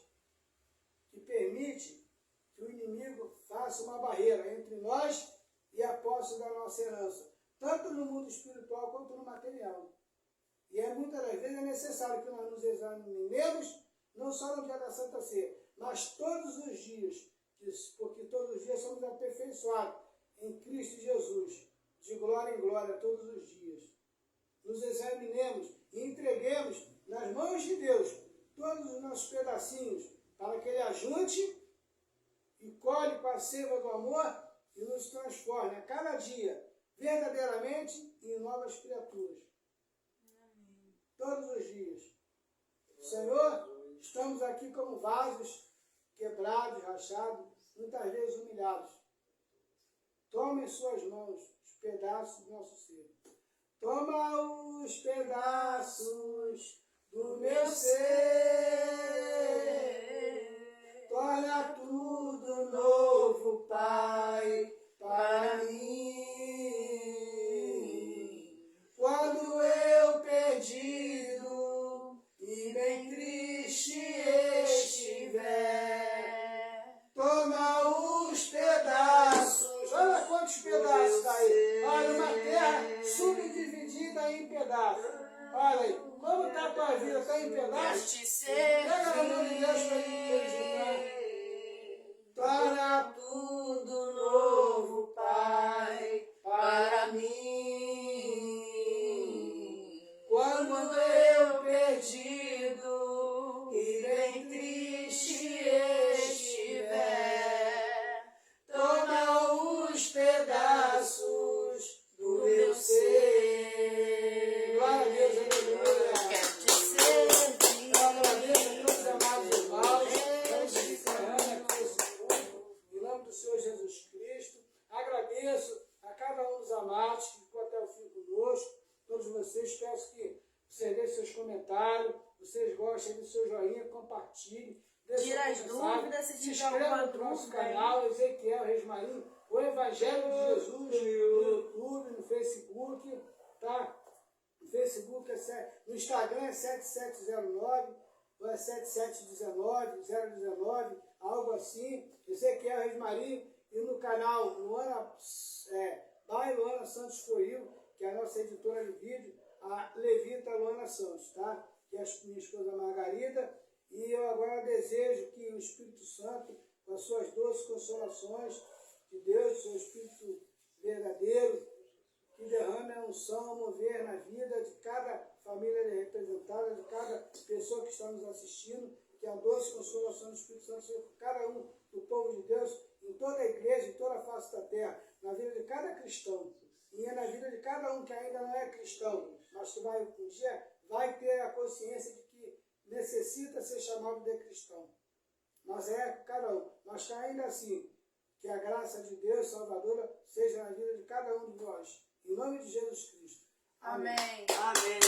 que permite que o inimigo faça uma barreira entre nós e a posse da nossa herança, tanto no mundo espiritual quanto no material. E muitas das vezes é necessário que nós nos examinemos, não só no dia da Santa Ceia, mas todos os dias, porque todos os dias somos aperfeiçoados em Cristo Jesus, de glória em glória, todos os dias. Nos examinemos e entreguemos nas mãos de Deus todos os nossos pedacinhos, para que Ele ajunte e colhe com a seiva do amor e nos transforme a cada dia, verdadeiramente, em novas criaturas. Amém. Todos os dias. Senhor, estamos aqui como vasos quebrados, rachados, muitas vezes humilhados. Toma em suas mãos os pedaços do nosso ser. Toma os pedaços do meu ser. Torna tudo novo, Pai, para mim. Quando eu perdido e bem triste estiver, toma os pedaços. Olha quantos pedaços está aí. Olha, uma terra subdividida em pedaços. Olha aí, como está a tua vida? Está em pedaços? Pega na mão de Deus para ele. Torna tudo novo, Pai, para mim. Quando eu perdido e bem triste estiver, toma os pedaços do meu ser. Glória a Deus, aleluia. Quero te servir. Eu agradeço a todos os amados irmãos. Estamos encerrando aqui esse culto. Em nome do Senhor Jesus Cristo. Agradeço a cada um dos amados que ficou até o fim conosco. Todos vocês, peço que vocês deixem seus comentários, vocês gostem do seu joinha, compartilhem. Tira as dúvidas, se tiver alguma no nosso dúvida aí. canal, Ezequiel Reis Marinho, o Evangelho de Jesus, no YouTube, no Facebook, tá? No Facebook, no Instagram é 7709, ou é 7719, 019, algo assim, Ezequiel Reis Marinho, e no canal Luana Santos Foil, que é a nossa editora de vídeo, a Levita Luana Santos, tá? Que é a minha esposa Margarida, e eu agora desejo que o Espírito Santo, com as suas doces consolações de Deus, seu Espírito verdadeiro, que derrame a unção, mover na vida de cada família representada, de cada pessoa que está nos assistindo, que a doce consolação do Espírito Santo seja por cada um do povo de Deus, em toda a igreja, em toda a face da terra, na vida de cada cristão, e na vida de cada um que ainda não é cristão, mas que um dia vai ter a consciência de que necessita ser chamado de cristão. Mas é cada um. Mas que ainda assim, que a graça de Deus salvadora seja na vida de cada um de nós. Em nome de Jesus Cristo. Amém. Amém.